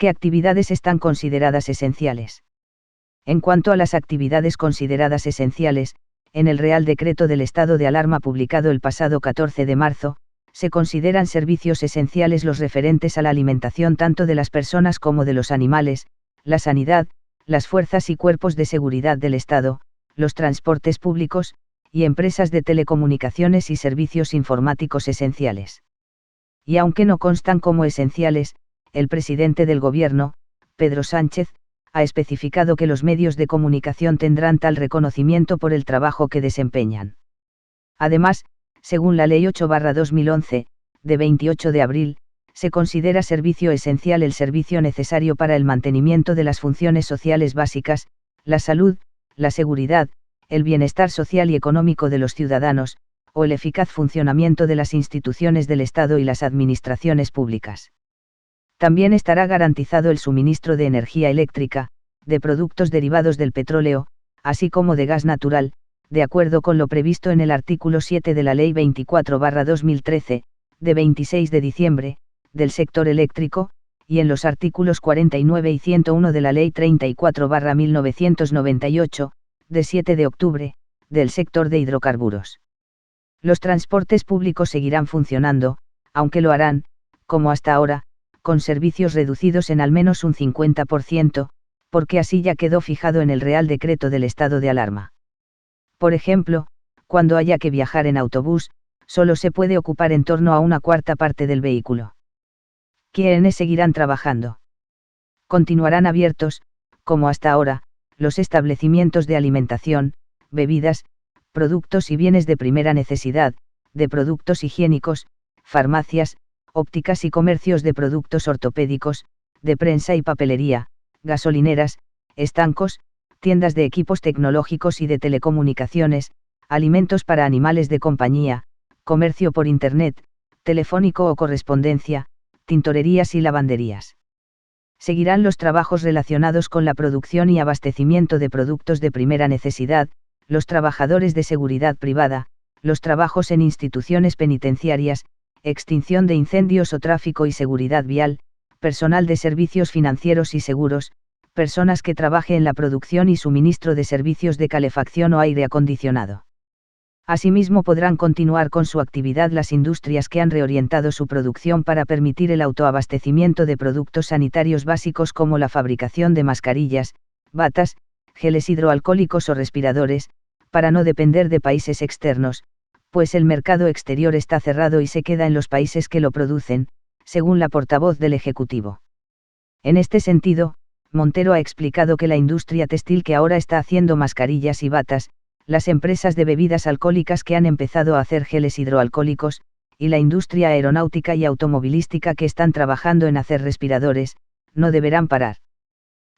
¿Qué actividades están consideradas esenciales? En cuanto a las actividades consideradas esenciales, en el Real Decreto del Estado de Alarma publicado el pasado 14 de marzo, se consideran servicios esenciales los referentes a la alimentación tanto de las personas como de los animales, la sanidad, las fuerzas y cuerpos de seguridad del Estado, los transportes públicos, y empresas de telecomunicaciones y servicios informáticos esenciales. Y aunque no constan como esenciales, el presidente del Gobierno, Pedro Sánchez, ha especificado que los medios de comunicación tendrán tal reconocimiento por el trabajo que desempeñan. Además, según la Ley 8/2011, de 28 de abril, se considera servicio esencial el servicio necesario para el mantenimiento de las funciones sociales básicas, la salud, la seguridad, el bienestar social y económico de los ciudadanos, o el eficaz funcionamiento de las instituciones del Estado y las administraciones públicas. También estará garantizado el suministro de energía eléctrica, de productos derivados del petróleo, así como de gas natural, de acuerdo con lo previsto en el artículo 7 de la Ley 24/2013, de 26 de diciembre, del sector eléctrico, y en los artículos 49 y 101 de la Ley 34/1998, de 7 de octubre, del sector de hidrocarburos. Los transportes públicos seguirán funcionando, aunque lo harán, como hasta ahora, con servicios reducidos en al menos un 50%, porque así ya quedó fijado en el Real Decreto del Estado de Alarma. Por ejemplo, cuando haya que viajar en autobús, solo se puede ocupar en torno a una cuarta parte del vehículo. ¿Quiénes seguirán trabajando? Continuarán abiertos, como hasta ahora, los establecimientos de alimentación, bebidas, productos y bienes de primera necesidad, de productos higiénicos, farmacias, ópticas y comercios de productos ortopédicos, de prensa y papelería, gasolineras, estancos, tiendas de equipos tecnológicos y de telecomunicaciones, alimentos para animales de compañía, comercio por Internet, telefónico o correspondencia, tintorerías y lavanderías. Seguirán los trabajos relacionados con la producción y abastecimiento de productos de primera necesidad, los trabajadores de seguridad privada, los trabajos en instituciones penitenciarias, extinción de incendios o tráfico y seguridad vial, personal de servicios financieros y seguros, personas que trabajen en la producción y suministro de servicios de calefacción o aire acondicionado. Asimismo podrán continuar con su actividad las industrias que han reorientado su producción para permitir el autoabastecimiento de productos sanitarios básicos como la fabricación de mascarillas, batas, geles hidroalcohólicos o respiradores, para no depender de países externos, pues el mercado exterior está cerrado y se queda en los países que lo producen, según la portavoz del Ejecutivo. En este sentido, Montero ha explicado que la industria textil que ahora está haciendo mascarillas y batas, las empresas de bebidas alcohólicas que han empezado a hacer geles hidroalcohólicos, y la industria aeronáutica y automovilística que están trabajando en hacer respiradores, no deberán parar.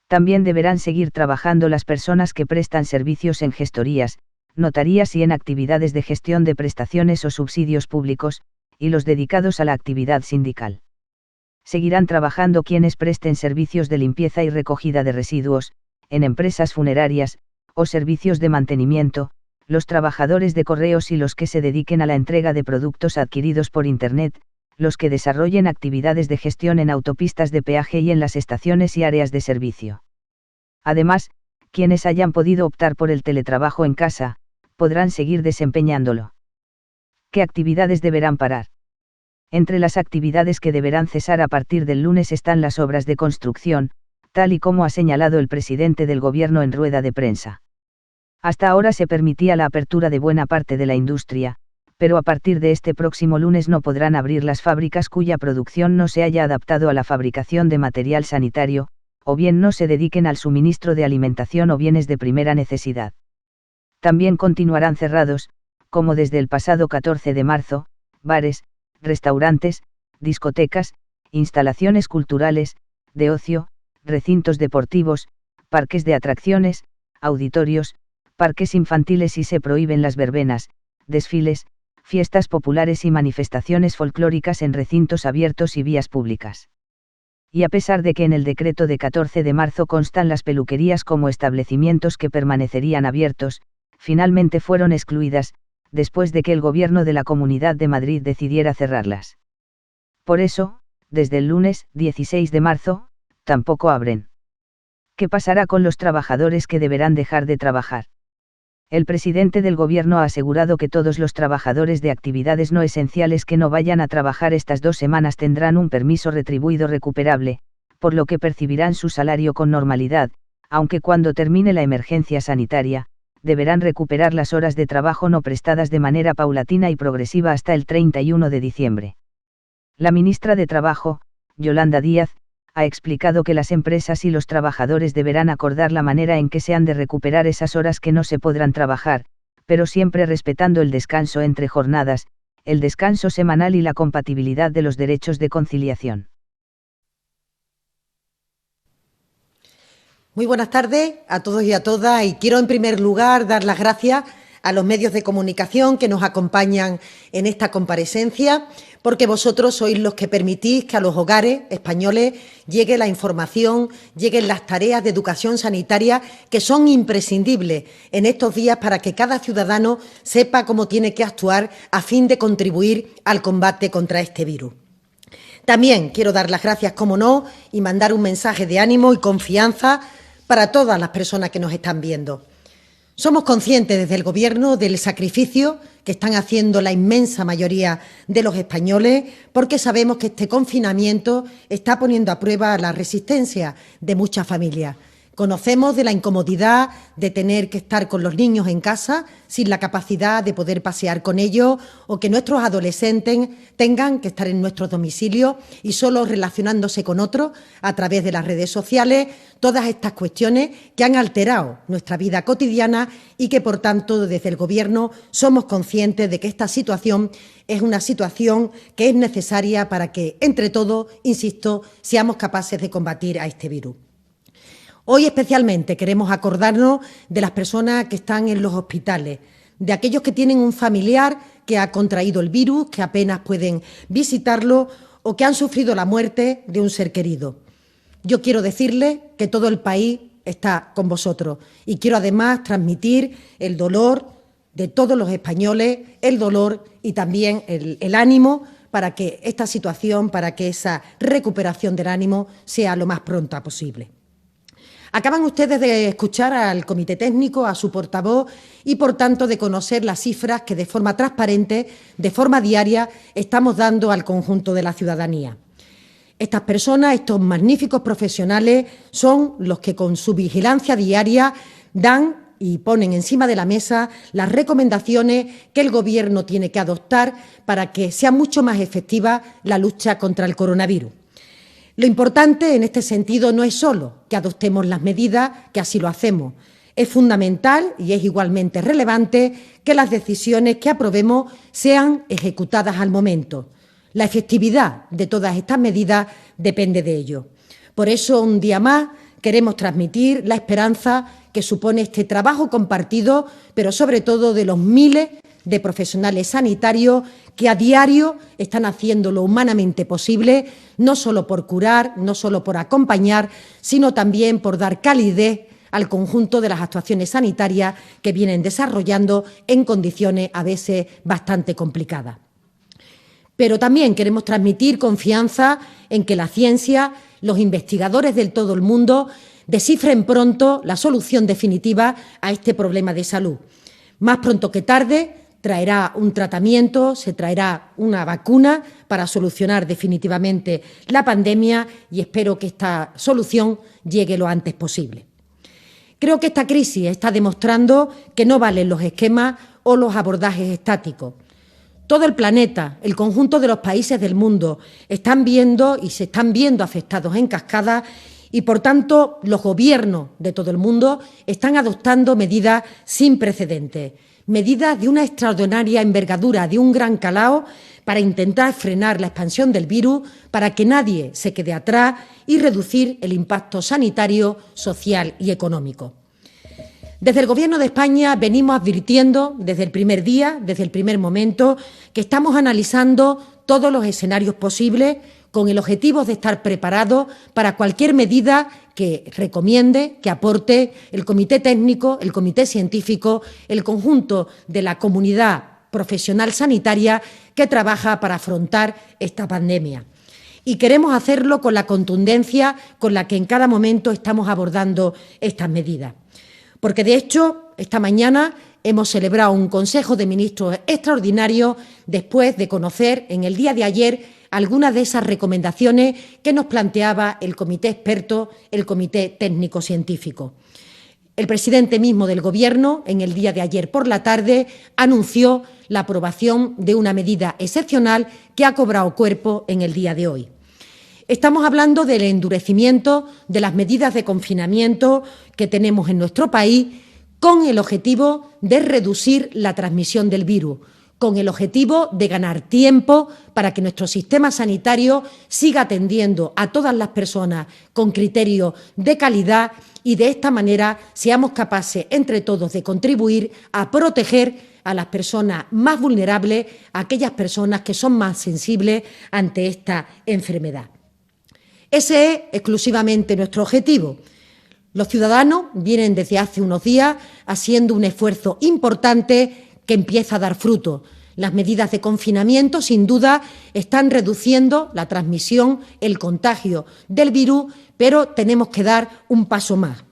También deberán seguir trabajando las personas que prestan servicios en gestorías, notarías y en actividades de gestión de prestaciones o subsidios públicos, y los dedicados a la actividad sindical. Seguirán trabajando quienes presten servicios de limpieza y recogida de residuos, en empresas funerarias, o servicios de mantenimiento, los trabajadores de correos y los que se dediquen a la entrega de productos adquiridos por Internet, los que desarrollen actividades de gestión en autopistas de peaje y en las estaciones y áreas de servicio. Además, quienes hayan podido optar por el teletrabajo en casa, podrán seguir desempeñándolo. ¿Qué actividades deberán parar? Entre las actividades que deberán cesar a partir del lunes están las obras de construcción, tal y como ha señalado el presidente del Gobierno en rueda de prensa. Hasta ahora se permitía la apertura de buena parte de la industria, pero a partir de este próximo lunes no podrán abrir las fábricas cuya producción no se haya adaptado a la fabricación de material sanitario, o bien no se dediquen al suministro de alimentación o bienes de primera necesidad. También continuarán cerrados, como desde el pasado 14 de marzo, bares, restaurantes, discotecas, instalaciones culturales, de ocio, recintos deportivos, parques de atracciones, auditorios, parques infantiles y se prohíben las verbenas, desfiles, fiestas populares y manifestaciones folclóricas en recintos abiertos y vías públicas. Y a pesar de que en el decreto de 14 de marzo constan las peluquerías como establecimientos que permanecerían abiertos, finalmente fueron excluidas, después de que el Gobierno de la Comunidad de Madrid decidiera cerrarlas. Por eso, desde el lunes 16 de marzo, tampoco abren. ¿Qué pasará con los trabajadores que deberán dejar de trabajar? El presidente del Gobierno ha asegurado que todos los trabajadores de actividades no esenciales que no vayan a trabajar estas 2 semanas tendrán un permiso retribuido recuperable, por lo que percibirán su salario con normalidad, aunque cuando termine la emergencia sanitaria, deberán recuperar las horas de trabajo no prestadas de manera paulatina y progresiva hasta el 31 de diciembre. La ministra de Trabajo, Yolanda Díaz, ha explicado que las empresas y los trabajadores deberán acordar la manera en que se han de recuperar esas horas que no se podrán trabajar, pero siempre respetando el descanso entre jornadas, el descanso semanal y la compatibilidad de los derechos de conciliación. Muy buenas tardes a todos y a todas, y quiero en primer lugar dar las gracias a los medios de comunicación que nos acompañan en esta comparecencia, porque vosotros sois los que permitís que a los hogares españoles llegue la información, lleguen las tareas de educación sanitaria que son imprescindibles en estos días para que cada ciudadano sepa cómo tiene que actuar a fin de contribuir al combate contra este virus. También quiero dar las gracias, como no, y mandar un mensaje de ánimo y confianza para todas las personas que nos están viendo. Somos conscientes desde el Gobierno del sacrificio que están haciendo la inmensa mayoría de los españoles, porque sabemos que este confinamiento está poniendo a prueba la resistencia de muchas familias. Conocemos de la incomodidad de tener que estar con los niños en casa sin la capacidad de poder pasear con ellos, o que nuestros adolescentes tengan que estar en nuestros domicilios y solo relacionándose con otros a través de las redes sociales. Todas estas cuestiones que han alterado nuestra vida cotidiana y que, por tanto, desde el Gobierno somos conscientes de que esta situación es una situación que es necesaria para que, entre todos, insisto, seamos capaces de combatir a este virus. Hoy especialmente queremos acordarnos de las personas que están en los hospitales, de aquellos que tienen un familiar que ha contraído el virus, que apenas pueden visitarlo o que han sufrido la muerte de un ser querido. Yo quiero decirles que todo el país está con vosotros y quiero además transmitir el dolor de todos los españoles, el dolor y también el ánimo para que esta situación, para que esa recuperación del ánimo sea lo más pronta posible. Acaban ustedes de escuchar al Comité Técnico, a su portavoz, y por tanto de conocer las cifras que de forma transparente, de forma diaria, estamos dando al conjunto de la ciudadanía. Estas personas, estos magníficos profesionales, son los que con su vigilancia diaria dan y ponen encima de la mesa las recomendaciones que el Gobierno tiene que adoptar para que sea mucho más efectiva la lucha contra el coronavirus. Lo importante en este sentido no es solo que adoptemos las medidas, que así lo hacemos. Es fundamental y es igualmente relevante que las decisiones que aprobemos sean ejecutadas al momento. La efectividad de todas estas medidas depende de ello. Por eso, un día más, queremos transmitir la esperanza que supone este trabajo compartido, pero sobre todo de los miles de profesionales sanitarios que a diario están haciendo lo humanamente posible, no solo por curar, no solo por acompañar, sino también por dar calidez al conjunto de las actuaciones sanitarias que vienen desarrollando en condiciones a veces bastante complicadas. Pero también queremos transmitir confianza en que la ciencia, los investigadores de todo el mundo, descifren pronto la solución definitiva a este problema de salud. Más pronto que tarde traerá un tratamiento, se traerá una vacuna para solucionar definitivamente la pandemia y espero que esta solución llegue lo antes posible. Creo que esta crisis está demostrando que no valen los esquemas o los abordajes estáticos. Todo el planeta, el conjunto de los países del mundo están viendo y se están viendo afectados en cascada y, por tanto, los gobiernos de todo el mundo están adoptando medidas sin precedentes, medidas de una extraordinaria envergadura, de un gran calado, para intentar frenar la expansión del virus, para que nadie se quede atrás y reducir el impacto sanitario, social y económico. Desde el Gobierno de España venimos advirtiendo desde el primer día, desde el primer momento, que estamos analizando todos los escenarios posibles con el objetivo de estar preparados para cualquier medida que recomiende, que aporte el Comité Técnico, el Comité Científico, el conjunto de la comunidad profesional sanitaria que trabaja para afrontar esta pandemia. Y queremos hacerlo con la contundencia con la que en cada momento estamos abordando estas medidas. Porque, de hecho, esta mañana hemos celebrado un Consejo de Ministros extraordinario después de conocer en el día de ayer algunas de esas recomendaciones que nos planteaba el Comité Experto, el Comité Técnico Científico. El presidente mismo del Gobierno, en el día de ayer por la tarde, anunció la aprobación de una medida excepcional que ha cobrado cuerpo en el día de hoy. Estamos hablando del endurecimiento de las medidas de confinamiento que tenemos en nuestro país con el objetivo de reducir la transmisión del virus, con el objetivo de ganar tiempo para que nuestro sistema sanitario siga atendiendo a todas las personas con criterios de calidad y de esta manera seamos capaces entre todos de contribuir a proteger a las personas más vulnerables, a aquellas personas que son más sensibles ante esta enfermedad. Ese es exclusivamente nuestro objetivo. Los ciudadanos vienen desde hace unos días haciendo un esfuerzo importante que empieza a dar fruto. Las medidas de confinamiento, sin duda, están reduciendo la transmisión, el contagio del virus, pero tenemos que dar un paso más.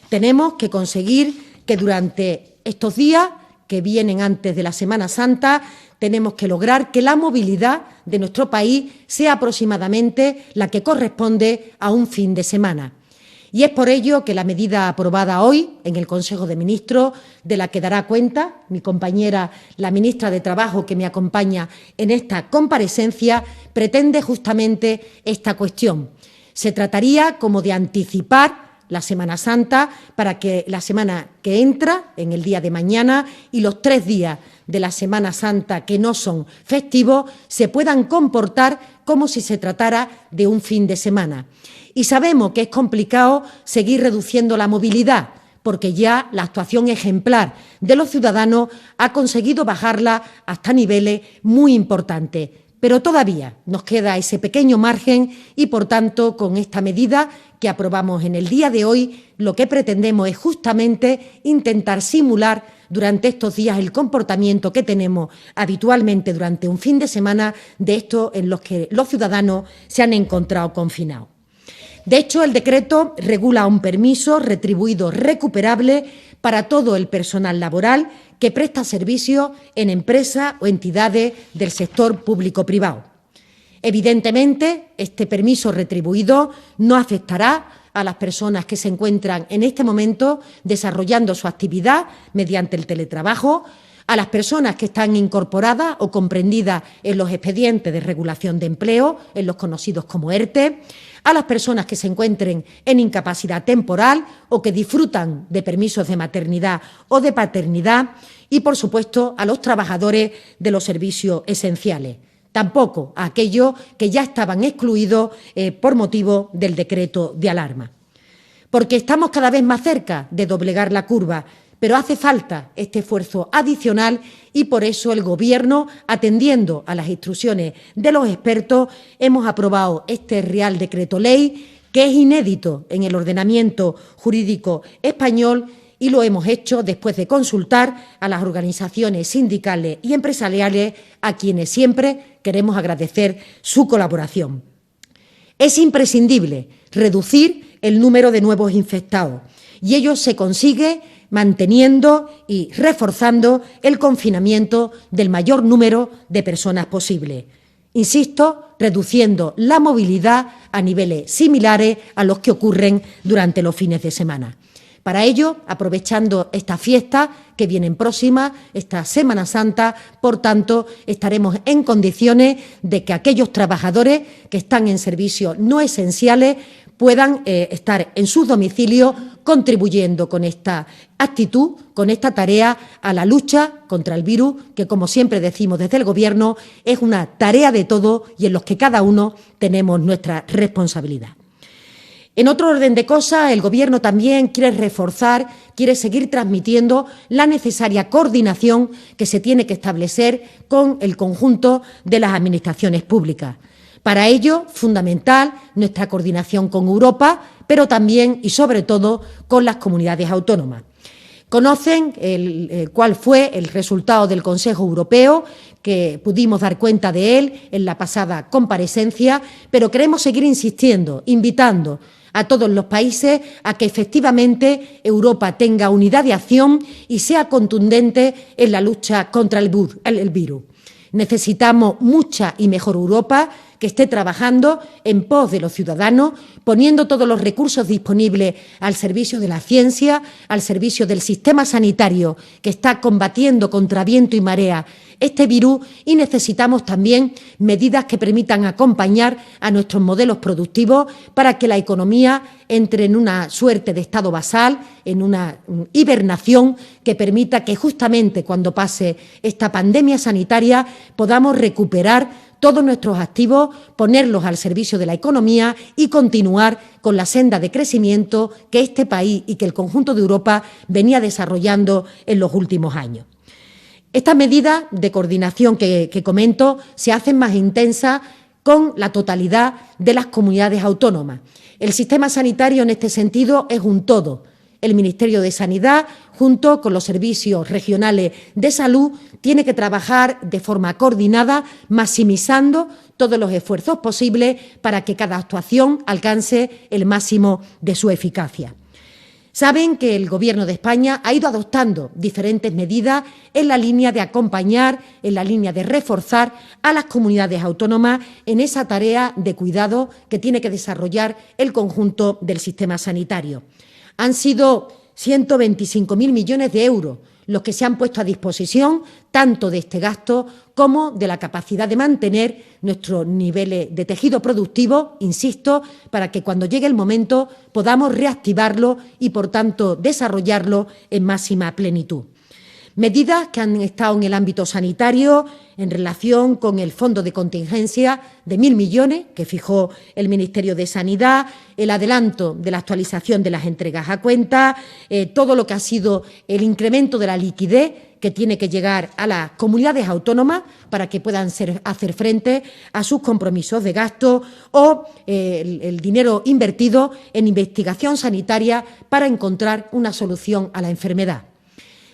Tenemos que conseguir que durante estos días que vienen antes de la Semana Santa, tenemos que lograr que la movilidad de nuestro país sea aproximadamente la que corresponde a un fin de semana. Y es por ello que la medida aprobada hoy en el Consejo de Ministros, de la que dará cuenta mi compañera, la ministra de Trabajo, que me acompaña en esta comparecencia, pretende justamente esta cuestión. Se trataría como de anticipar la Semana Santa para que la semana que entra, en el día de mañana, y los 3 días de la Semana Santa que no son festivos, se puedan comportar como si se tratara de un fin de semana. Y sabemos que es complicado seguir reduciendo la movilidad, porque ya la actuación ejemplar de los ciudadanos ha conseguido bajarla hasta niveles muy importantes. Pero todavía nos queda ese pequeño margen y, por tanto, con esta medida que aprobamos en el día de hoy, lo que pretendemos es justamente intentar simular durante estos días el comportamiento que tenemos habitualmente durante un fin de semana de estos en los que los ciudadanos se han encontrado confinados. De hecho, el decreto regula un permiso retribuido recuperable para todo el personal laboral que presta servicios en empresas o entidades del sector público-privado. Evidentemente, este permiso retribuido no afectará a las personas que se encuentran en este momento desarrollando su actividad mediante el teletrabajo, a las personas que están incorporadas o comprendidas en los expedientes de regulación de empleo, en los conocidos como ERTE, a las personas que se encuentren en incapacidad temporal o que disfrutan de permisos de maternidad o de paternidad y, por supuesto, a los trabajadores de los servicios esenciales. Tampoco a aquellos que ya estaban excluidos por motivo del decreto de alarma. Porque estamos cada vez más cerca de doblegar la curva, pero hace falta este esfuerzo adicional y por eso el Gobierno, atendiendo a las instrucciones de los expertos, hemos aprobado este Real Decreto Ley, que es inédito en el ordenamiento jurídico español, y lo hemos hecho después de consultar a las organizaciones sindicales y empresariales, a quienes siempre queremos agradecer su colaboración. Es imprescindible reducir el número de nuevos infectados y ello se consigue manteniendo y reforzando el confinamiento del mayor número de personas posible. Insisto, reduciendo la movilidad a niveles similares a los que ocurren durante los fines de semana. Para ello, aprovechando esta fiesta que vienen próxima, esta Semana Santa, por tanto, estaremos en condiciones de que aquellos trabajadores que están en servicios no esenciales puedan estar en sus domicilios contribuyendo con esta actitud, con esta tarea a la lucha contra el virus, que, como siempre decimos desde el Gobierno, es una tarea de todos y en los que cada uno tenemos nuestra responsabilidad. En otro orden de cosas, el Gobierno también quiere reforzar, quiere seguir transmitiendo la necesaria coordinación que se tiene que establecer con el conjunto de las administraciones públicas. Para ello, fundamental nuestra coordinación con Europa, pero también y sobre todo con las comunidades autónomas. Conocen cuál fue el resultado del Consejo Europeo, que pudimos dar cuenta de él en la pasada comparecencia, pero queremos seguir insistiendo, invitando a todos los países a que efectivamente Europa tenga unidad de acción y sea contundente en la lucha contra el virus. Necesitamos mucha y mejor Europa que esté trabajando en pos de los ciudadanos, poniendo todos los recursos disponibles al servicio de la ciencia, al servicio del sistema sanitario que está combatiendo contra viento y marea este virus, y necesitamos también medidas que permitan acompañar a nuestros modelos productivos para que la economía entre en una suerte de estado basal, en una hibernación que permita que justamente cuando pase esta pandemia sanitaria podamos recuperar todos nuestros activos, ponerlos al servicio de la economía y continuar con la senda de crecimiento que este país y que el conjunto de Europa venía desarrollando en los últimos años. Estas medidas de coordinación que comento se hacen más intensas con la totalidad de las comunidades autónomas. El sistema sanitario en este sentido es un todo. El Ministerio de Sanidad, junto con los servicios regionales de salud, tiene que trabajar de forma coordinada, maximizando todos los esfuerzos posibles para que cada actuación alcance el máximo de su eficacia. Saben que el Gobierno de España ha ido adoptando diferentes medidas en la línea de acompañar, en la línea de reforzar a las comunidades autónomas en esa tarea de cuidado que tiene que desarrollar el conjunto del sistema sanitario. Han sido 125.000 millones de euros los que se han puesto a disposición tanto de este gasto como de la capacidad de mantener nuestros niveles de tejido productivo, insisto, para que cuando llegue el momento podamos reactivarlo y, por tanto, desarrollarlo en máxima plenitud. Medidas que han estado en el ámbito sanitario en relación con el fondo de contingencia de 1.000 millones que fijó el Ministerio de Sanidad, el adelanto de la actualización de las entregas a cuenta, todo lo que ha sido el incremento de la liquidez que tiene que llegar a las comunidades autónomas para que puedan hacer frente a sus compromisos de gasto, o el dinero invertido en investigación sanitaria para encontrar una solución a la enfermedad.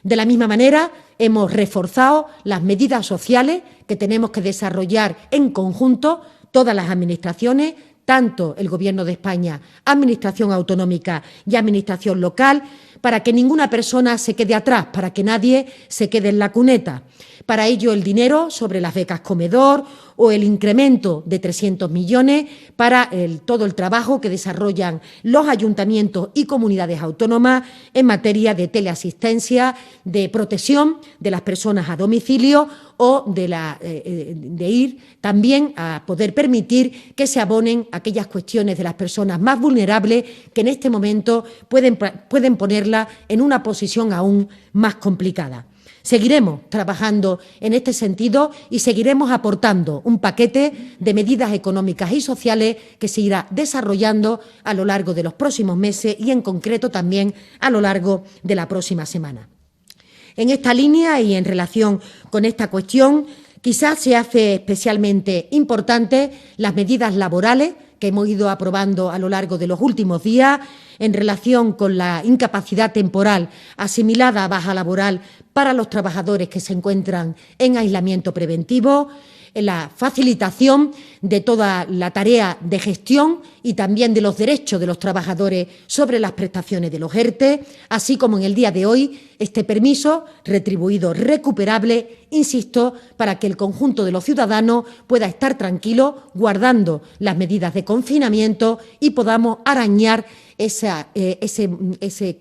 De la misma manera, hemos reforzado las medidas sociales que tenemos que desarrollar en conjunto todas las administraciones, tanto el Gobierno de España, Administración autonómica y Administración local, para que ninguna persona se quede atrás, para que nadie se quede en la cuneta. Para ello, el dinero sobre las becas comedor o el incremento de 300 millones para todo el trabajo que desarrollan los ayuntamientos y comunidades autónomas en materia de teleasistencia, de protección de las personas a domicilio o de ir también a poder permitir que se abonen aquellas cuestiones de las personas más vulnerables que en este momento pueden ponerla en una posición aún más complicada. Seguiremos trabajando en este sentido y seguiremos aportando un paquete de medidas económicas y sociales que se irá desarrollando a lo largo de los próximos meses y, en concreto, también a lo largo de la próxima semana. En esta línea y en relación con esta cuestión, quizás se hace especialmente importante las medidas laborales que hemos ido aprobando a lo largo de los últimos días en relación con la incapacidad temporal asimilada a baja laboral para los trabajadores que se encuentran en aislamiento preventivo, en la facilitación de toda la tarea de gestión y también de los derechos de los trabajadores sobre las prestaciones de los ERTE, así como en el día de hoy este permiso retribuido recuperable, insisto, para que el conjunto de los ciudadanos pueda estar tranquilo guardando las medidas de confinamiento y podamos arañar ese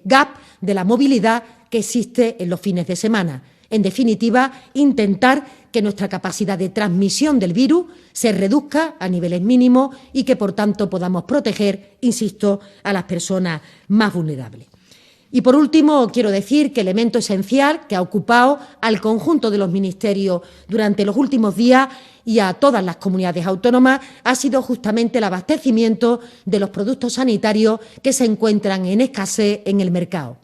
gap de la movilidad que existe en los fines de semana. En definitiva, intentar que nuestra capacidad de transmisión del virus se reduzca a niveles mínimos y que, por tanto, podamos proteger, insisto, a las personas más vulnerables. Y, por último, quiero decir que el elemento esencial que ha ocupado al conjunto de los ministerios durante los últimos días y a todas las comunidades autónomas ha sido justamente el abastecimiento de los productos sanitarios que se encuentran en escasez en el mercado.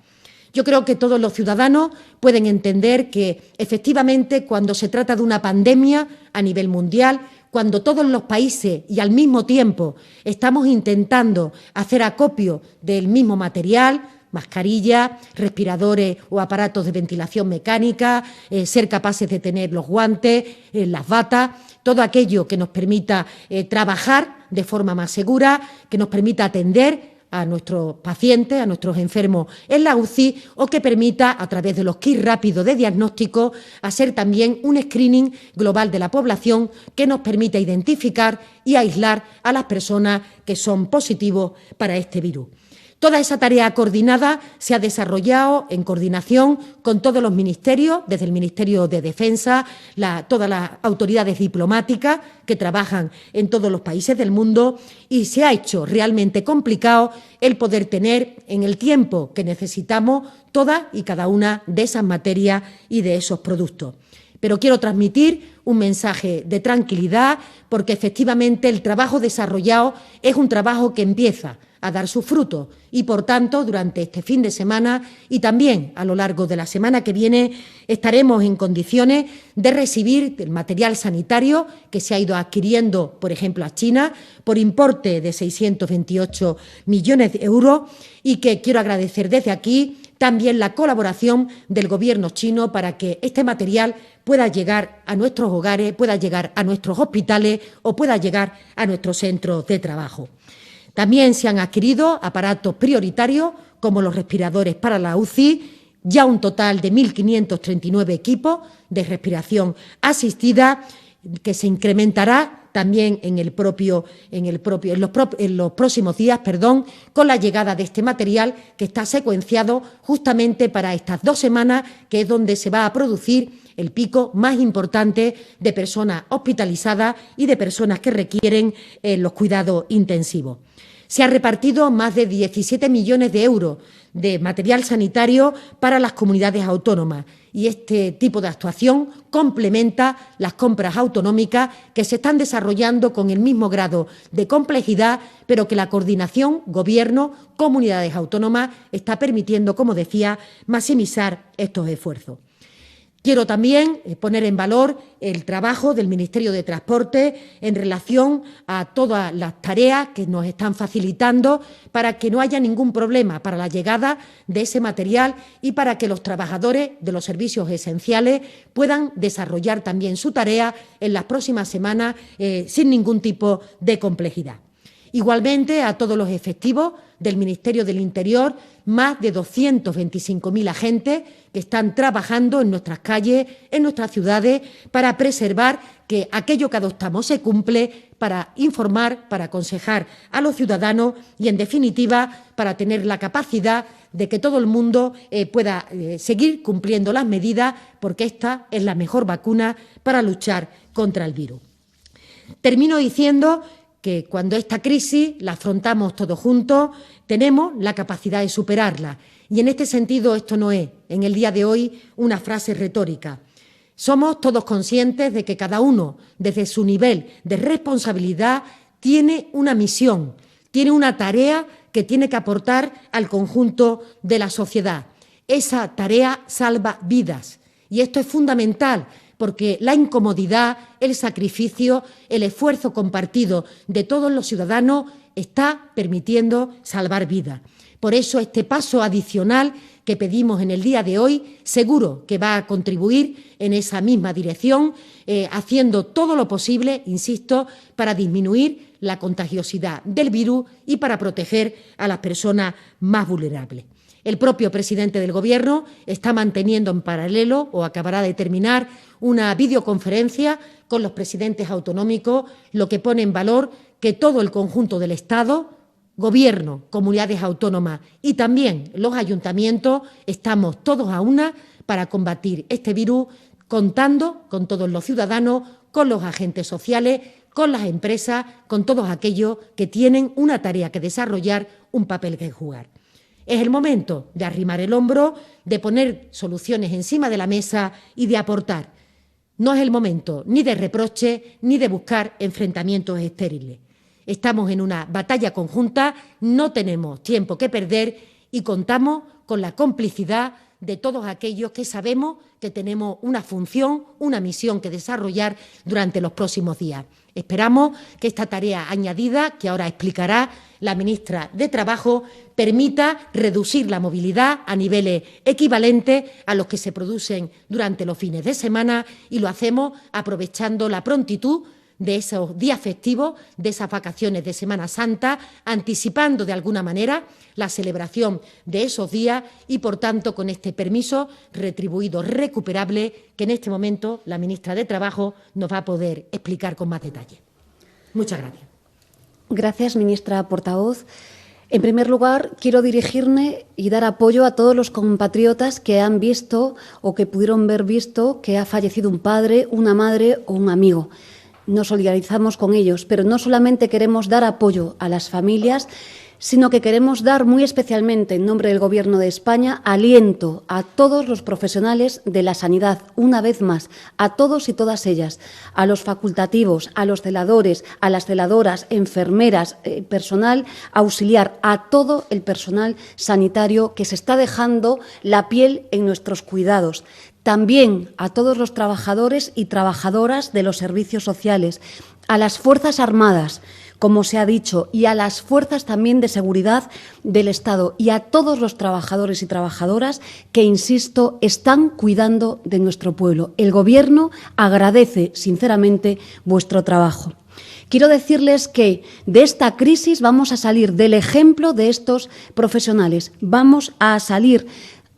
Yo creo que todos los ciudadanos pueden entender que, efectivamente, cuando se trata de una pandemia a nivel mundial, cuando todos los países y al mismo tiempo estamos intentando hacer acopio del mismo material, mascarillas, respiradores o aparatos de ventilación mecánica, ser capaces de tener los guantes, las batas, todo aquello que nos permita trabajar de forma más segura, que nos permita atender a nuestros pacientes, a nuestros enfermos en la UCI, o que permita, a través de los kits rápidos de diagnóstico, hacer también un screening global de la población que nos permita identificar y aislar a las personas que son positivos para este virus. Toda esa tarea coordinada se ha desarrollado en coordinación con todos los ministerios, desde el Ministerio de Defensa, todas las autoridades diplomáticas que trabajan en todos los países del mundo, y se ha hecho realmente complicado el poder tener en el tiempo que necesitamos todas y cada una de esas materias y de esos productos. Pero quiero transmitir un mensaje de tranquilidad, porque efectivamente el trabajo desarrollado es un trabajo que empieza a dar sus frutos y, por tanto, durante este fin de semana y también a lo largo de la semana que viene estaremos en condiciones de recibir el material sanitario que se ha ido adquiriendo, por ejemplo, a China, por importe de 628 millones de euros, y que quiero agradecer desde aquí también la colaboración del Gobierno chino para que este material pueda llegar a nuestros hogares, pueda llegar a nuestros hospitales o pueda llegar a nuestros centros de trabajo. También se han adquirido aparatos prioritarios como los respiradores para la UCI, ya un total de 1.539 equipos de respiración asistida, que se incrementará también en los próximos días, con la llegada de este material que está secuenciado justamente para estas 2 semanas, que es donde se va a producir el pico más importante de personas hospitalizadas y de personas que requieren los cuidados intensivos. Se ha repartido más de 17 millones de euros de material sanitario para las comunidades autónomas, y este tipo de actuación complementa las compras autonómicas que se están desarrollando con el mismo grado de complejidad, pero que la coordinación Gobierno, comunidades autónomas está permitiendo, como decía, maximizar estos esfuerzos. Quiero también poner en valor el trabajo del Ministerio de Transporte en relación a todas las tareas que nos están facilitando para que no haya ningún problema para la llegada de ese material y para que los trabajadores de los servicios esenciales puedan desarrollar también su tarea en las próximas semanas sin ningún tipo de complejidad. Igualmente, a todos los efectivos del Ministerio del Interior, más de 225.000 agentes que están trabajando en nuestras calles, en nuestras ciudades, para preservar que aquello que adoptamos se cumple, para informar, para aconsejar a los ciudadanos y, en definitiva, para tener la capacidad de que todo el mundo pueda seguir cumpliendo las medidas, porque esta es la mejor vacuna para luchar contra el virus. Termino diciendo que cuando esta crisis la afrontamos todos juntos, tenemos la capacidad de superarla. Y en este sentido, esto no es, en el día de hoy, una frase retórica. Somos todos conscientes de que cada uno, desde su nivel de responsabilidad, tiene una misión, tiene una tarea que tiene que aportar al conjunto de la sociedad. Esa tarea salva vidas, y esto es fundamental, porque la incomodidad, el sacrificio, el esfuerzo compartido de todos los ciudadanos está permitiendo salvar vidas. Por eso este paso adicional que pedimos en el día de hoy seguro que va a contribuir en esa misma dirección, haciendo todo lo posible, insisto, para disminuir la contagiosidad del virus y para proteger a las personas más vulnerables. El propio presidente del Gobierno está manteniendo en paralelo, o acabará de terminar, una videoconferencia con los presidentes autonómicos, lo que pone en valor que todo el conjunto del Estado, Gobierno, comunidades autónomas y también los ayuntamientos, estamos todos a una para combatir este virus, contando con todos los ciudadanos, con los agentes sociales, con las empresas, con todos aquellos que tienen una tarea que desarrollar, un papel que jugar. Es el momento de arrimar el hombro, de poner soluciones encima de la mesa y de aportar. No es el momento ni de reproche ni de buscar enfrentamientos estériles. Estamos en una batalla conjunta, no tenemos tiempo que perder y contamos con la complicidad de todos aquellos que sabemos que tenemos una función, una misión que desarrollar durante los próximos días. Esperamos que esta tarea añadida, que ahora explicará la ministra de Trabajo, permita reducir la movilidad a niveles equivalentes a los que se producen durante los fines de semana, y lo hacemos aprovechando la prontitud de esos días festivos, de esas vacaciones de Semana Santa, anticipando de alguna manera la celebración de esos días y, por tanto, con este permiso retribuido recuperable que en este momento la ministra de Trabajo nos va a poder explicar con más detalle. Muchas gracias. Gracias, ministra portavoz. En primer lugar, quiero dirigirme y dar apoyo a todos los compatriotas que han visto o que pudieron ver visto que ha fallecido un padre, una madre o un amigo. Nos solidarizamos con ellos, pero no solamente queremos dar apoyo a las familias, sino que queremos dar muy especialmente, en nombre del Gobierno de España, aliento a todos los profesionales de la sanidad, una vez más, a todos y todas ellas, a los facultativos, a los celadores, a las celadoras, enfermeras, personal auxiliar, a todo el personal sanitario que se está dejando la piel en nuestros cuidados. También a todos los trabajadores y trabajadoras de los servicios sociales, a las Fuerzas Armadas, como se ha dicho, y a las fuerzas también de seguridad del Estado, y a todos los trabajadores y trabajadoras que, insisto, están cuidando de nuestro pueblo. El Gobierno agradece sinceramente vuestro trabajo. Quiero decirles que de esta crisis vamos a salir del ejemplo de estos profesionales. Vamos a salir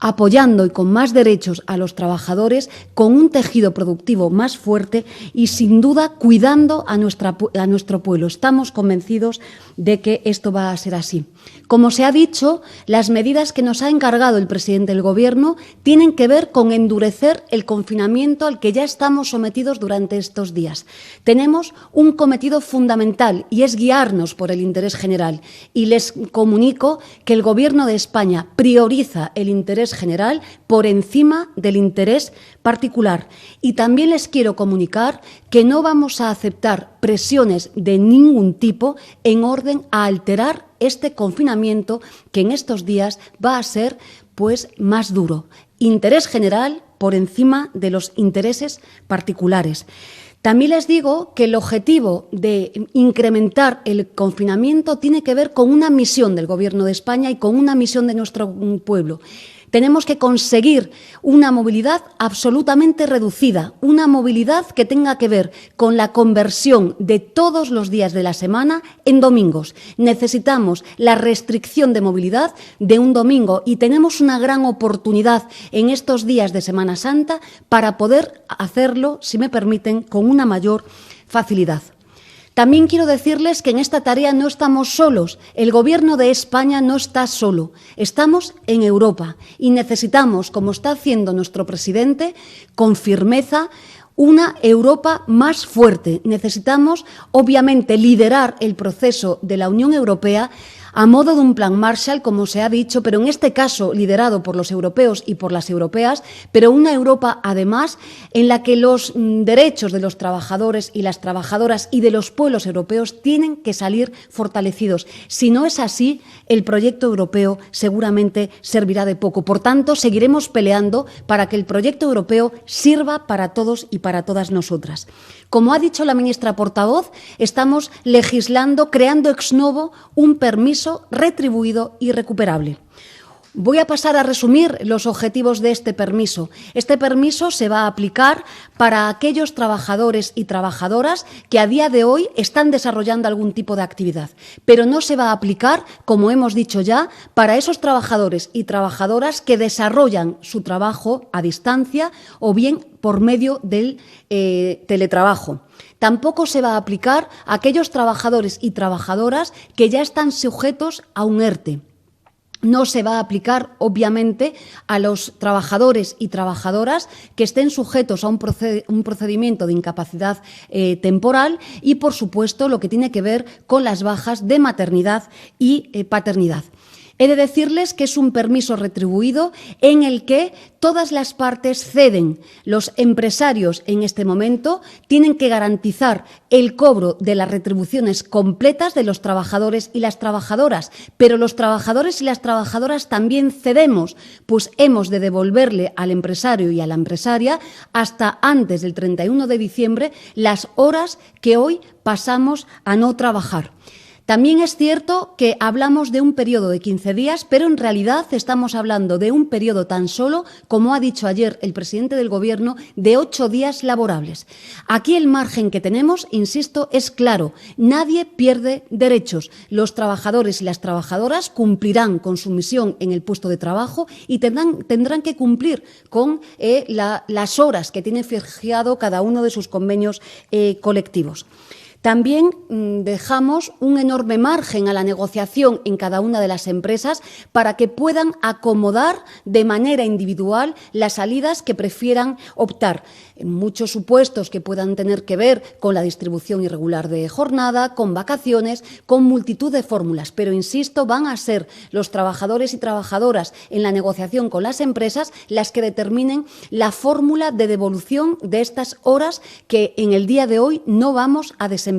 apoyando y con más derechos a los trabajadores, con un tejido productivo más fuerte y, sin duda, cuidando a nuestro pueblo. Estamos convencidos de que esto va a ser así. Como se ha dicho, las medidas que nos ha encargado el presidente del Gobierno tienen que ver con endurecer el confinamiento al que ya estamos sometidos durante estos días. Tenemos un cometido fundamental y es guiarnos por el interés general. Y les comunico que el Gobierno de España prioriza el interés general por encima del interés particular. Y también les quiero comunicar que no vamos a aceptar presiones de ningún tipo en orden a alterar este confinamiento que en estos días va a ser más duro. Interés general por encima de los intereses particulares. También les digo que el objetivo de incrementar el confinamiento tiene que ver con una misión del Gobierno de España y con una misión de nuestro pueblo. Tenemos que conseguir una movilidad absolutamente reducida, una movilidad que tenga que ver con la conversión de todos los días de la semana en domingos. Necesitamos la restricción de movilidad de un domingo y tenemos una gran oportunidad en estos días de Semana Santa para poder hacerlo, si me permiten, con una mayor facilidad. También quiero decirles que en esta tarea no estamos solos. El Gobierno de España no está solo. Estamos en Europa y necesitamos, como está haciendo nuestro presidente, con firmeza, una Europa más fuerte. Necesitamos, obviamente, liderar el proceso de la Unión Europea a modo de un plan Marshall, como se ha dicho, pero en este caso liderado por los europeos y por las europeas, pero una Europa, además, en la que los derechos de los trabajadores y las trabajadoras y de los pueblos europeos tienen que salir fortalecidos. Si no es así, el proyecto europeo seguramente servirá de poco. Por tanto, seguiremos peleando para que el proyecto europeo sirva para todos y para todas nosotras. Como ha dicho la ministra portavoz, estamos legislando, creando ex novo un permiso retribuido y recuperable. Voy a pasar a resumir los objetivos de este permiso. Este permiso se va a aplicar para aquellos trabajadores y trabajadoras que a día de hoy están desarrollando algún tipo de actividad, pero no se va a aplicar, como hemos dicho ya, para esos trabajadores y trabajadoras que desarrollan su trabajo a distancia o bien por medio del teletrabajo. Tampoco se va a aplicar a aquellos trabajadores y trabajadoras que ya están sujetos a un ERTE. No se va a aplicar, obviamente, a los trabajadores y trabajadoras que estén sujetos a un procedimiento de incapacidad temporal y, por supuesto, lo que tiene que ver con las bajas de maternidad y paternidad. He de decirles que es un permiso retribuido en el que todas las partes ceden. Los empresarios en este momento tienen que garantizar el cobro de las retribuciones completas de los trabajadores y las trabajadoras, pero los trabajadores y las trabajadoras también cedemos, pues hemos de devolverle al empresario y a la empresaria hasta antes del 31 de diciembre las horas que hoy pasamos a no trabajar. También es cierto que hablamos de un periodo de 15 días, pero en realidad estamos hablando de un periodo tan solo, como ha dicho ayer el presidente del Gobierno, de 8 días laborables. Aquí el margen que tenemos, insisto, es claro. Nadie pierde derechos. Los trabajadores y las trabajadoras cumplirán con su misión en el puesto de trabajo y tendrán que cumplir con las horas que tiene fijado cada uno de sus convenios colectivos. También dejamos un enorme margen a la negociación en cada una de las empresas para que puedan acomodar de manera individual las salidas que prefieran optar. En muchos supuestos que puedan tener que ver con la distribución irregular de jornada, con vacaciones, con multitud de fórmulas. Pero, insisto, van a ser los trabajadores y trabajadoras en la negociación con las empresas las que determinen la fórmula de devolución de estas horas que en el día de hoy no vamos a desempeñar.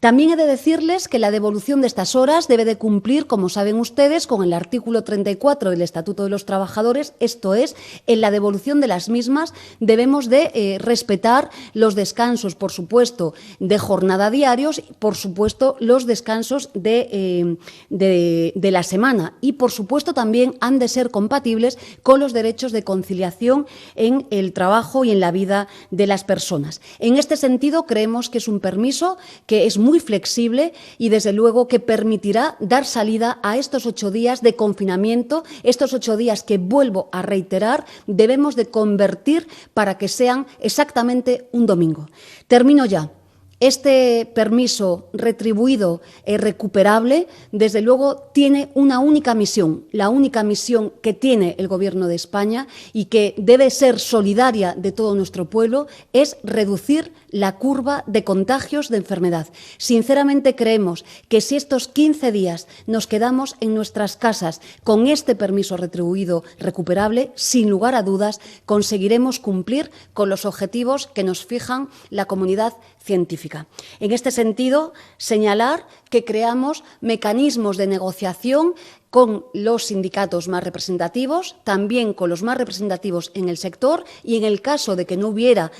También he de decirles que la devolución de estas horas debe de cumplir, como saben ustedes, con el artículo 34 del Estatuto de los Trabajadores, esto es, en la devolución de las mismas debemos de respetar los descansos, por supuesto, de jornada diarios, por supuesto, los descansos de la semana y, por supuesto, también han de ser compatibles con los derechos de conciliación en el trabajo y en la vida de las personas. En este sentido, creemos que es un permiso que es muy flexible y, desde luego, que permitirá dar salida a estos 8 días de confinamiento, estos 8 días que, vuelvo a reiterar, debemos de convertir para que sean exactamente un domingo. Termino ya. Este permiso retribuido e recuperable, desde luego, tiene una única misión, la única misión que tiene el Gobierno de España y que debe ser solidaria de todo nuestro pueblo, es reducir la curva de contagios de enfermedad. Sinceramente creemos que si estos 15 días nos quedamos en nuestras casas con este permiso retribuido recuperable, sin lugar a dudas conseguiremos cumplir con los objetivos que nos fijan la comunidad científica. En este sentido, señalar que creamos mecanismos de negociación con los sindicatos más representativos, también con los más representativos en el sector y, en el caso de que no hubiera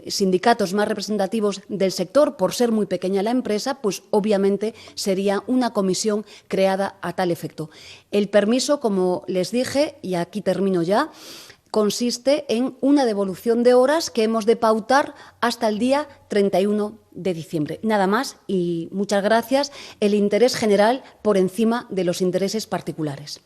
sindicatos más representativos del sector, por ser muy pequeña la empresa, pues obviamente sería una comisión creada a tal efecto. El permiso, como les dije, y aquí termino ya, consiste en una devolución de horas que hemos de pautar hasta el día 31 de diciembre. Nada más y muchas gracias. El interés general por encima de los intereses particulares.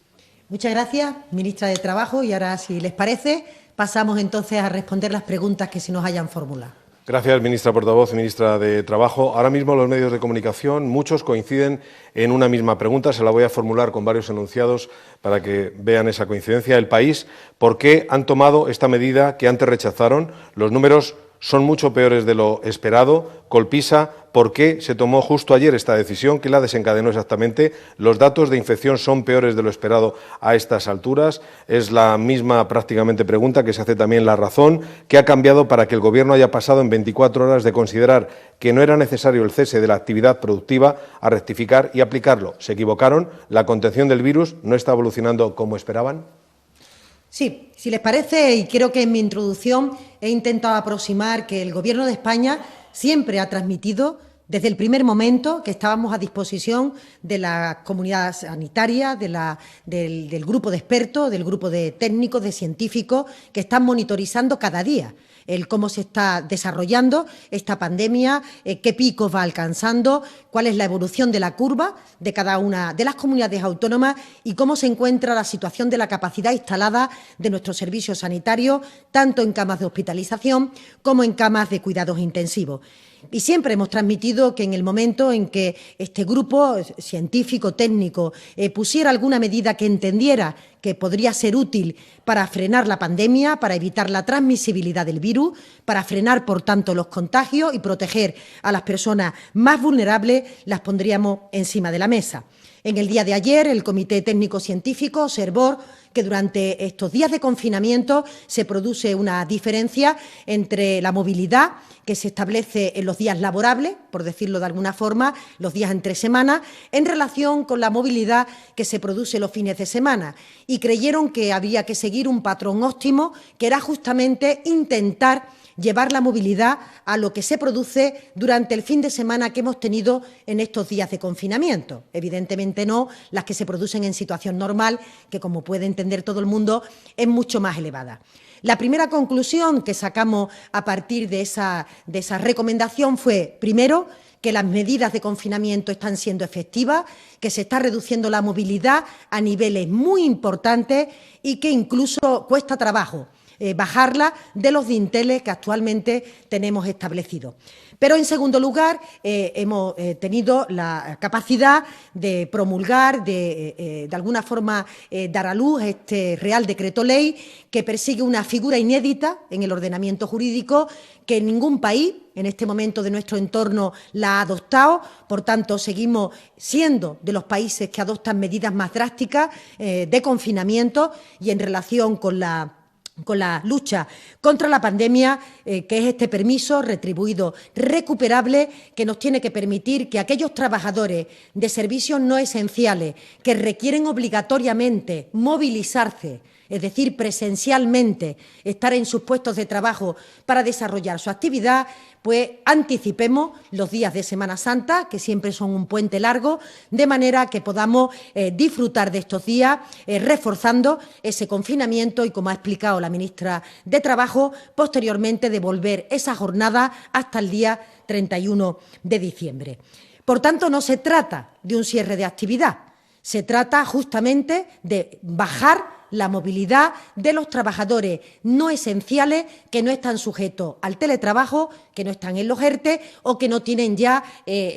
Muchas gracias, ministra de Trabajo. Y ahora, si les parece, pasamos entonces a responder las preguntas que se nos hayan formulado. Gracias, ministra portavoz y ministra de Trabajo. Ahora mismo los medios de comunicación, muchos coinciden en una misma pregunta. Se la voy a formular con varios enunciados para que vean esa coincidencia. El País, ¿por qué han tomado esta medida que antes rechazaron? Los números son mucho peores de lo esperado. Colpisa, ¿por qué se tomó justo ayer esta decisión? ¿Qué la desencadenó exactamente? Los datos de infección son peores de lo esperado a estas alturas. Es la misma prácticamente pregunta que se hace también La Razón. ¿Qué ha cambiado para que el Gobierno haya pasado en 24 horas de considerar que no era necesario el cese de la actividad productiva a rectificar y aplicarlo? ¿Se equivocaron? ¿La contención del virus no está evolucionando como esperaban? Sí, si les parece, y creo que en mi introducción he intentado aproximar que el Gobierno de España siempre ha transmitido desde el primer momento que estábamos a disposición de la comunidad sanitaria, del grupo de expertos, del grupo de técnicos, de científicos que están monitorizando cada día el cómo se está desarrollando esta pandemia, qué picos va alcanzando, cuál es la evolución de la curva de cada una de las comunidades autónomas y cómo se encuentra la situación de la capacidad instalada de nuestros servicios sanitarios, tanto en camas de hospitalización como en camas de cuidados intensivos. Y siempre hemos transmitido que en el momento en que este grupo científico, técnico, pusiera alguna medida que entendiera que podría ser útil para frenar la pandemia, para evitar la transmisibilidad del virus, para frenar, por tanto, los contagios y proteger a las personas más vulnerables, las pondríamos encima de la mesa. En el día de ayer, el Comité Técnico Científico observó que durante estos días de confinamiento se produce una diferencia entre la movilidad que se establece en los días laborables, por decirlo de alguna forma, los días entre semana, en relación con la movilidad que se produce los fines de semana. Y creyeron que había que seguir un patrón óptimo, que era justamente intentar llevar la movilidad a lo que se produce durante el fin de semana que hemos tenido en estos días de confinamiento. Evidentemente no las que se producen en situación normal, que, como puede entender todo el mundo, es mucho más elevada. La primera conclusión que sacamos a partir de esa recomendación fue, primero, que las medidas de confinamiento están siendo efectivas, que se está reduciendo la movilidad a niveles muy importantes y que incluso cuesta trabajo bajarla de los dinteles que actualmente tenemos establecidos. Pero, en segundo lugar, hemos tenido la capacidad de promulgar, de alguna forma dar a luz este Real Decreto Ley que persigue una figura inédita en el ordenamiento jurídico, que en ningún país en este momento de nuestro entorno la ha adoptado. Por tanto, seguimos siendo de los países que adoptan medidas más drásticas de confinamiento, y en relación con la lucha contra la pandemia, que es este permiso retribuido recuperable, que nos tiene que permitir que aquellos trabajadores de servicios no esenciales que requieren obligatoriamente movilizarse, es decir, presencialmente estar en sus puestos de trabajo para desarrollar su actividad, pues anticipemos los días de Semana Santa, que siempre son un puente largo, de manera que podamos disfrutar de estos días, reforzando ese confinamiento y, como ha explicado la ministra de Trabajo, posteriormente devolver esa jornada hasta el día 31 de diciembre. Por tanto, no se trata de un cierre de actividad, se trata justamente de bajar la movilidad de los trabajadores no esenciales que no están sujetos al teletrabajo, que no están en los ERTE o que no tienen ya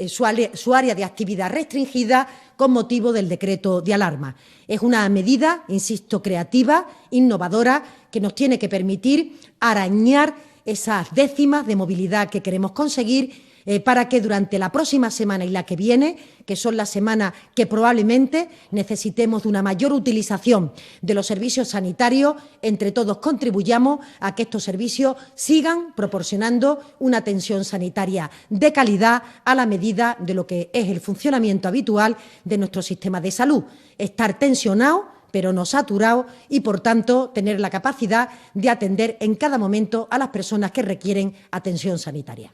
su área de actividad restringida con motivo del decreto de alarma. Es una medida, insisto, creativa, innovadora, que nos tiene que permitir arañar esas décimas de movilidad que queremos conseguir, para que durante la próxima semana y la que viene, que son las semanas que probablemente necesitemos de una mayor utilización de los servicios sanitarios, entre todos contribuyamos a que estos servicios sigan proporcionando una atención sanitaria de calidad a la medida de lo que es el funcionamiento habitual de nuestro sistema de salud. Estar tensionado, pero no saturado, y, por tanto, tener la capacidad de atender en cada momento a las personas que requieren atención sanitaria.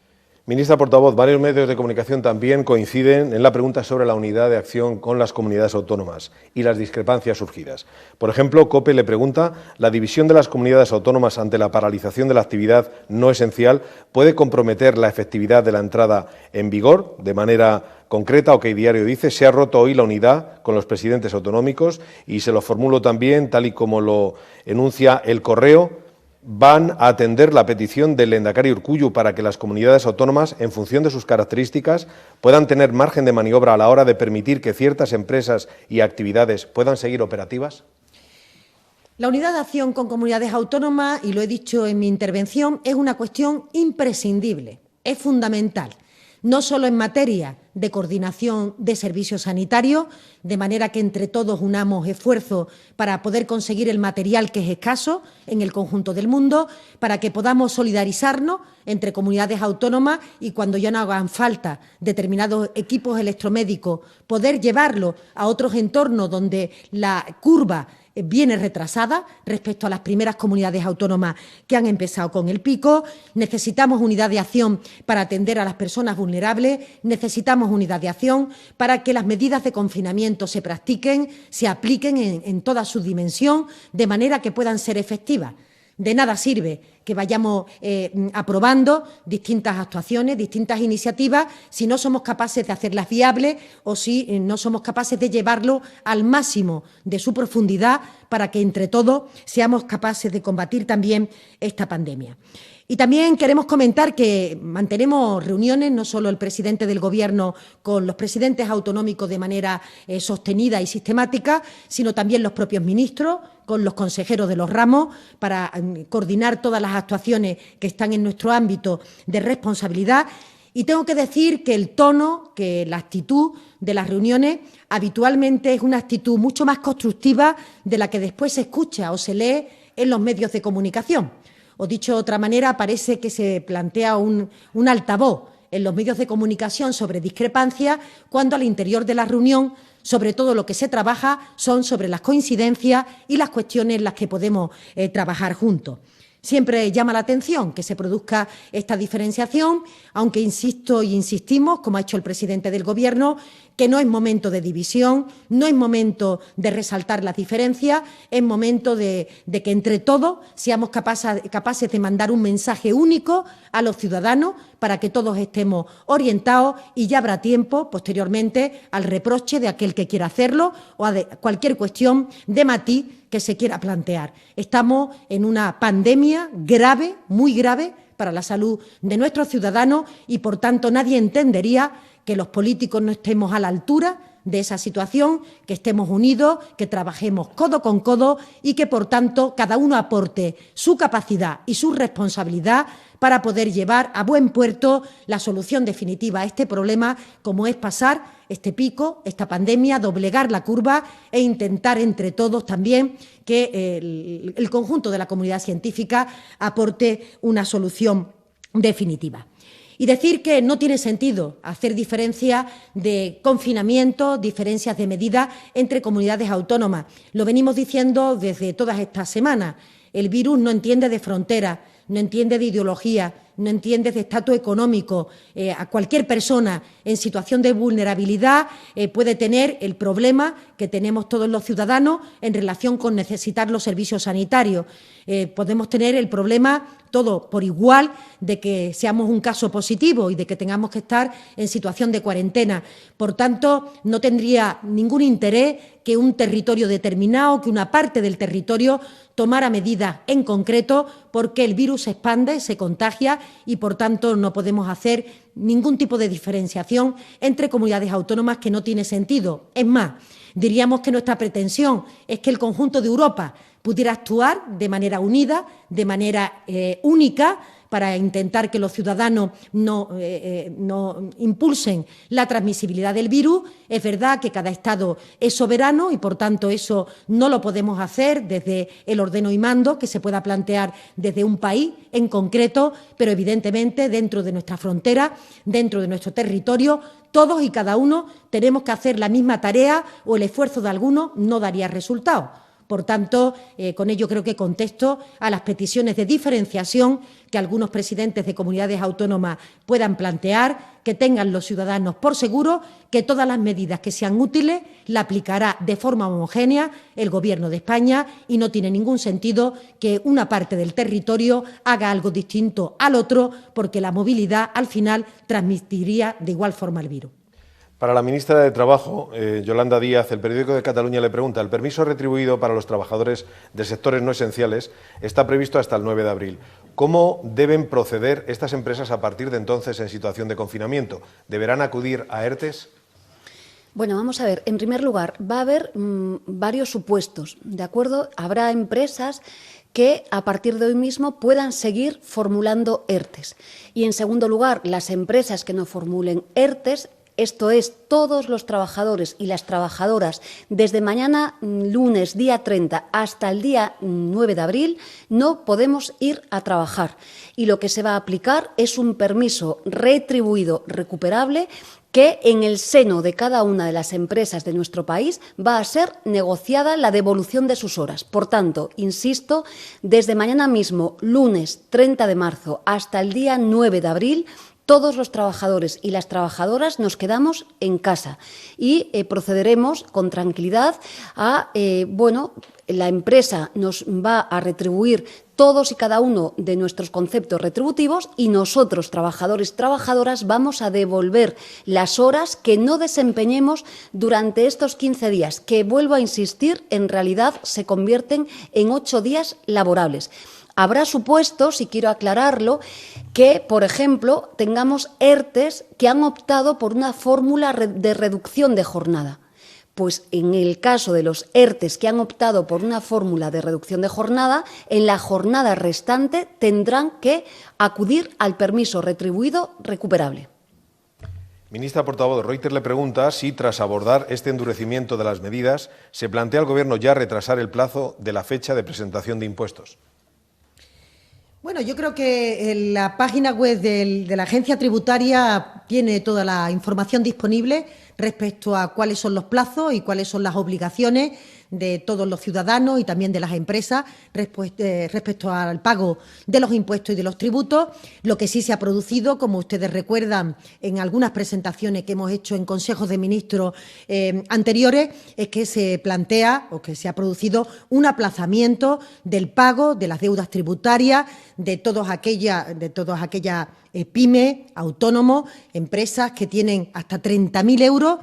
Ministra portavoz, varios medios de comunicación también coinciden en la pregunta sobre la unidad de acción con las comunidades autónomas y las discrepancias surgidas. Por ejemplo, COPE le pregunta: ¿la división de las comunidades autónomas ante la paralización de la actividad no esencial puede comprometer la efectividad de la entrada en vigor? De manera concreta, OK Diario dice: se ha roto hoy la unidad con los presidentes autonómicos, y se lo formulo también, tal y como lo enuncia El Correo: ¿van a atender la petición del Lehendakari Urkullu para que las comunidades autónomas, en función de sus características, puedan tener margen de maniobra a la hora de permitir que ciertas empresas y actividades puedan seguir operativas? La unidad de acción con comunidades autónomas, y lo he dicho en mi intervención, es una cuestión imprescindible, es fundamental, no solo en materia de coordinación de servicios sanitarios, de manera que entre todos unamos esfuerzos para poder conseguir el material que es escaso en el conjunto del mundo, para que podamos solidarizarnos entre comunidades autónomas y, cuando ya no hagan falta determinados equipos electromédicos, poder llevarlos a otros entornos donde la curva viene retrasada respecto a las primeras comunidades autónomas que han empezado con el pico. Necesitamos unidad de acción para atender a las personas vulnerables, necesitamos unidad de acción para que las medidas de confinamiento se practiquen, se apliquen en toda su dimensión, de manera que puedan ser efectivas. De nada sirve que vayamos aprobando distintas actuaciones, distintas iniciativas, si no somos capaces de hacerlas viables o si no somos capaces de llevarlo al máximo de su profundidad, para que entre todos seamos capaces de combatir también esta pandemia. Y también queremos comentar que mantenemos reuniones, no solo el presidente del Gobierno con los presidentes autonómicos de manera sostenida y sistemática, sino también los propios ministros con los consejeros de los ramos, para coordinar todas las actuaciones que están en nuestro ámbito de responsabilidad. Y tengo que decir que el tono, que la actitud de las reuniones habitualmente es una actitud mucho más constructiva de la que después se escucha o se lee en los medios de comunicación. O dicho de otra manera, parece que se plantea un altavoz en los medios de comunicación sobre discrepancias, cuando al interior de la reunión, sobre todo lo que se trabaja, son sobre las coincidencias y las cuestiones en las que podemos trabajar juntos. Siempre llama la atención que se produzca esta diferenciación, aunque insisto y insistimos, como ha hecho el presidente del Gobierno, que no es momento de división, no es momento de resaltar las diferencias, es momento de que entre todos seamos capaces de mandar un mensaje único a los ciudadanos para que todos estemos orientados, y ya habrá tiempo posteriormente al reproche de aquel que quiera hacerlo o a cualquier cuestión de matiz que se quiera plantear. Estamos en una pandemia grave, muy grave, para la salud de nuestros ciudadanos y, por tanto, nadie entendería que los políticos no estemos a la altura de esa situación, que estemos unidos, que trabajemos codo con codo y que, por tanto, cada uno aporte su capacidad y su responsabilidad para poder llevar a buen puerto la solución definitiva a este problema, como es pasar este pico, esta pandemia, doblegar la curva e intentar entre todos también que el conjunto de la comunidad científica aporte una solución definitiva. Y decir que no tiene sentido hacer diferencia de confinamiento, diferencias de medida entre comunidades autónomas. Lo venimos diciendo desde todas estas semanas. El virus no entiende de fronteras, no entiende de ideología, no entiende de estatus económico. A cualquier persona en situación de vulnerabilidad puede tener el problema que tenemos todos los ciudadanos en relación con necesitar los servicios sanitarios. Podemos tener el problema todo por igual de que seamos un caso positivo y de que tengamos que estar en situación de cuarentena. Por tanto, no tendría ningún interés que un territorio determinado, que una parte del territorio tomara medidas en concreto, porque el virus se expande, se contagia y, por tanto, no podemos hacer ningún tipo de diferenciación entre comunidades autónomas, que no tiene sentido. Es más, diríamos que nuestra pretensión es que el conjunto de Europa pudiera actuar de manera unida, de manera única, para intentar que los ciudadanos no impulsen la transmisibilidad del virus. Es verdad que cada Estado es soberano y, por tanto, eso no lo podemos hacer desde el ordeno y mando que se pueda plantear desde un país en concreto, pero evidentemente dentro de nuestra frontera, dentro de nuestro territorio, todos y cada uno tenemos que hacer la misma tarea, o el esfuerzo de algunos no daría resultado. Por tanto, con ello creo que contesto a las peticiones de diferenciación que algunos presidentes de comunidades autónomas puedan plantear, que tengan los ciudadanos por seguro que todas las medidas que sean útiles la aplicará de forma homogénea el Gobierno de España, y no tiene ningún sentido que una parte del territorio haga algo distinto al otro, porque la movilidad al final transmitiría de igual forma el virus. Para la ministra de Trabajo, Yolanda Díaz, el periódico de Cataluña le pregunta: el permiso retribuido para los trabajadores de sectores no esenciales está previsto hasta el 9 de abril. ¿Cómo deben proceder estas empresas a partir de entonces en situación de confinamiento? ¿Deberán acudir a ERTEs? Bueno, vamos a ver. En primer lugar, va a haber varios supuestos, ¿de acuerdo? Habrá empresas que a partir de hoy mismo puedan seguir formulando ERTEs. Y en segundo lugar, las empresas que no formulen ERTEs, esto es, todos los trabajadores y las trabajadoras, desde mañana lunes, día 30, hasta el día 9 de abril, no podemos ir a trabajar. Y lo que se va a aplicar es un permiso retribuido recuperable que en el seno de cada una de las empresas de nuestro país va a ser negociada la devolución de sus horas. Por tanto, insisto, desde mañana mismo, lunes 30 de marzo, hasta el día 9 de abril, todos los trabajadores y las trabajadoras nos quedamos en casa y procederemos con tranquilidad a, la empresa nos va a retribuir todos y cada uno de nuestros conceptos retributivos, y nosotros, trabajadores y trabajadoras, vamos a devolver las horas que no desempeñemos durante estos 15 días, que, vuelvo a insistir, en realidad se convierten en 8 días laborables. Habrá supuestos, y quiero aclararlo, que, por ejemplo, tengamos ERTEs que han optado por una fórmula de reducción de jornada. Pues en el caso de los ERTEs que han optado por una fórmula de reducción de jornada, en la jornada restante tendrán que acudir al permiso retribuido recuperable. Ministra portavoz, Reuters le pregunta si, tras abordar este endurecimiento de las medidas, se plantea el Gobierno ya retrasar el plazo de la fecha de presentación de impuestos. Bueno, yo creo que en la página web de la Agencia Tributaria tiene toda la información disponible respecto a cuáles son los plazos y cuáles son las obligaciones de todos los ciudadanos y también de las empresas respecto al pago de los impuestos y de los tributos. Lo que sí se ha producido, como ustedes recuerdan, en algunas presentaciones que hemos hecho en consejos de ministros anteriores, es que se plantea o que se ha producido un aplazamiento del pago de las deudas tributarias de todas aquellas pymes, autónomos, empresas que tienen hasta 30.000 euros,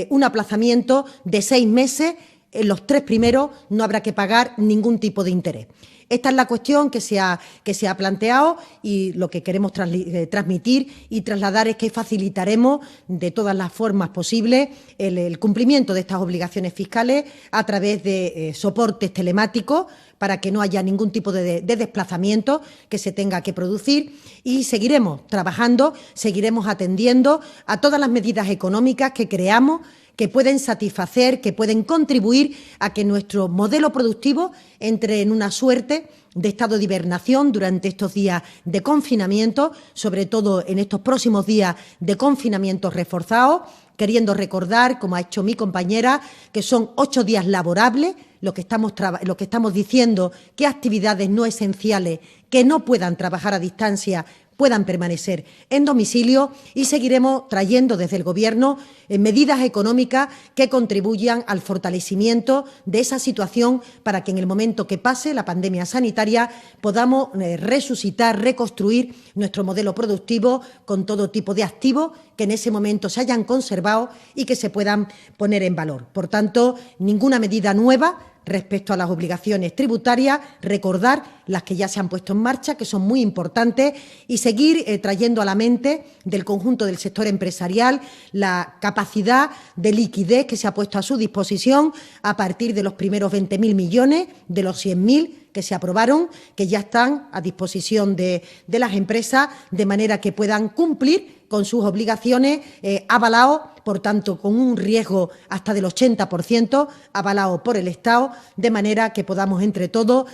un aplazamiento de 6 meses. En los 3 primeros no habrá que pagar ningún tipo de interés. Esta es la cuestión que se ha planteado y lo que queremos transmitir y trasladar es que facilitaremos de todas las formas posibles el cumplimiento de estas obligaciones fiscales a través de soportes telemáticos para que no haya ningún tipo de desplazamiento que se tenga que producir y seguiremos trabajando, seguiremos atendiendo a todas las medidas económicas que creamos que pueden satisfacer, que pueden contribuir a que nuestro modelo productivo entre en una suerte de estado de hibernación durante estos días de confinamiento, sobre todo en estos próximos días de confinamiento reforzados, queriendo recordar, como ha hecho mi compañera, que son 8 días laborables, lo que estamos diciendo, que actividades no esenciales que no puedan trabajar a distancia puedan permanecer en domicilio y seguiremos trayendo desde el Gobierno medidas económicas que contribuyan al fortalecimiento de esa situación para que en el momento que pase la pandemia sanitaria podamos resucitar, reconstruir nuestro modelo productivo con todo tipo de activos que en ese momento se hayan conservado y que se puedan poner en valor. Por tanto, ninguna medida nueva respecto a las obligaciones tributarias, recordar las que ya se han puesto en marcha, que son muy importantes, y seguir trayendo a la mente del conjunto del sector empresarial la capacidad de liquidez que se ha puesto a su disposición a partir de los primeros 20.000 millones, de los 100.000 que se aprobaron, que ya están a disposición de las empresas, de manera que puedan cumplir con sus obligaciones, avalados, por tanto, con un riesgo hasta del 80%, avalado por el Estado, de manera que podamos entre todos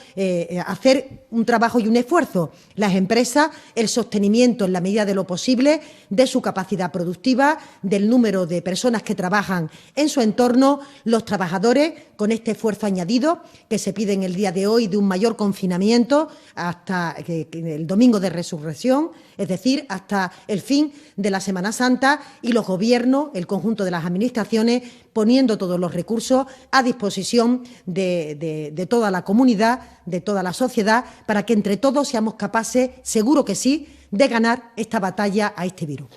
hacer un trabajo y un esfuerzo. Las empresas, el sostenimiento en la medida de lo posible de su capacidad productiva, del número de personas que trabajan en su entorno, los trabajadores, con este esfuerzo añadido que se pide en el día de hoy de un mayor confinamiento hasta el domingo de resurrección, es decir, hasta el fin de la Semana Santa, y los gobiernos, el conjunto de las administraciones, poniendo todos los recursos a disposición de toda la comunidad, de toda la sociedad, para que entre todos seamos capaces, seguro que sí, de ganar esta batalla a este virus.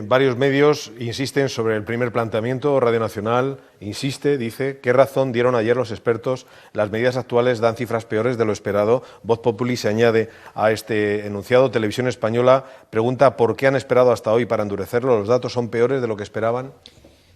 Varios medios insisten sobre el primer planteamiento. Radio Nacional insiste, dice, ¿qué razón dieron ayer los expertos? Las medidas actuales dan cifras peores de lo esperado. Voz Populi se añade a este enunciado. Televisión Española pregunta ¿por qué han esperado hasta hoy para endurecerlo? ¿Los datos son peores de lo que esperaban?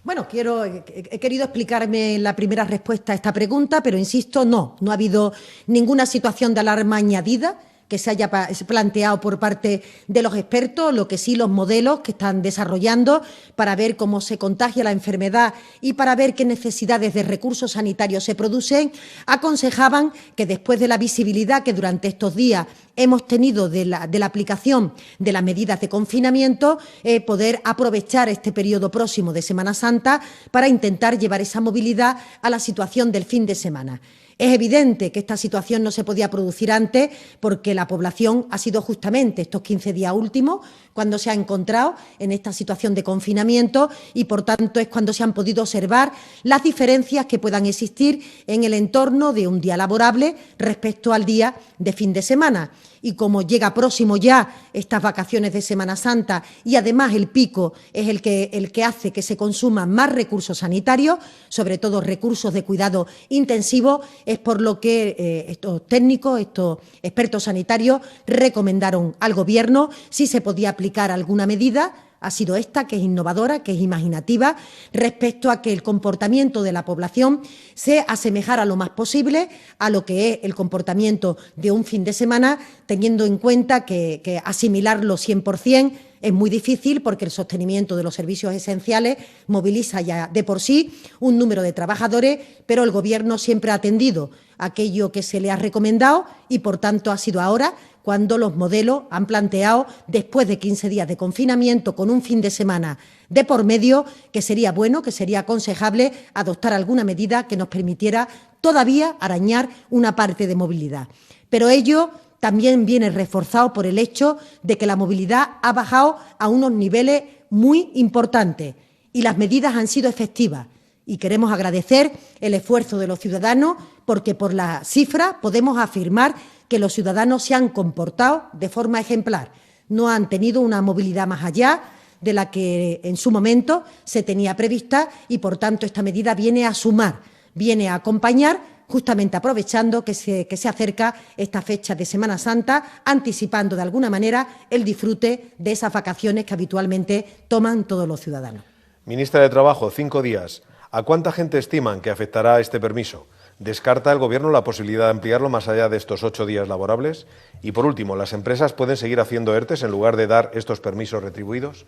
Bueno, he querido explicarme en la primera respuesta a esta pregunta, pero insisto, no ha habido ninguna situación de alarma añadida que se haya planteado por parte de los expertos, lo que sí los modelos que están desarrollando para ver cómo se contagia la enfermedad y para ver qué necesidades de recursos sanitarios se producen, aconsejaban que después de la visibilidad que durante estos días hemos tenido de la aplicación de las medidas de confinamiento, poder aprovechar este periodo próximo de Semana Santa para intentar llevar esa movilidad a la situación del fin de semana. Es evidente que esta situación no se podía producir antes porque la población ha sido justamente estos 15 días últimos cuando se ha encontrado en esta situación de confinamiento y, por tanto, es cuando se han podido observar las diferencias que puedan existir en el entorno de un día laborable respecto al día de fin de semana. Y como llega próximo ya estas vacaciones de Semana Santa y además el pico es el que hace que se consuman más recursos sanitarios, sobre todo recursos de cuidado intensivo, es por lo que estos técnicos, estos expertos sanitarios recomendaron al Gobierno si se podía aplicar alguna medida. Ha sido esta, que es innovadora, que es imaginativa, respecto a que el comportamiento de la población se asemejara lo más posible a lo que es el comportamiento de un fin de semana, teniendo en cuenta que asimilarlo 100% es muy difícil porque el sostenimiento de los servicios esenciales moviliza ya de por sí un número de trabajadores, pero el Gobierno siempre ha atendido aquello que se le ha recomendado y, por tanto, ha sido ahora cuando los modelos han planteado, después de 15 días de confinamiento, con un fin de semana de por medio, que sería bueno, que sería aconsejable adoptar alguna medida que nos permitiera todavía arañar una parte de movilidad. Pero ello también viene reforzado por el hecho de que la movilidad ha bajado a unos niveles muy importantes y las medidas han sido efectivas. Y queremos agradecer el esfuerzo de los ciudadanos porque por la cifra podemos afirmar que los ciudadanos se han comportado de forma ejemplar. No han tenido una movilidad más allá de la que en su momento se tenía prevista y, por tanto, esta medida viene a sumar, viene a acompañar, justamente aprovechando que se acerca esta fecha de Semana Santa, anticipando de alguna manera el disfrute de esas vacaciones que habitualmente toman todos los ciudadanos. Ministra de Trabajo, 5 días. ¿A cuánta gente estiman que afectará este permiso? ¿Descarta el Gobierno la posibilidad de ampliarlo más allá de estos 8 días laborables? Y, por último, ¿las empresas pueden seguir haciendo ERTEs en lugar de dar estos permisos retribuidos?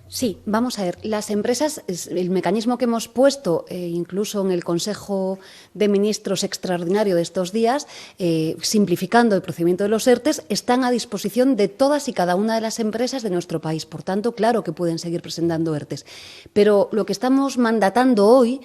Sí, vamos a ver. Las empresas, el mecanismo que hemos puesto, incluso en el Consejo de Ministros extraordinario de estos días, simplificando el procedimiento de los ERTEs, están a disposición de todas y cada una de las empresas de nuestro país. Por tanto, claro que pueden seguir presentando ERTEs. Pero lo que estamos mandatando hoy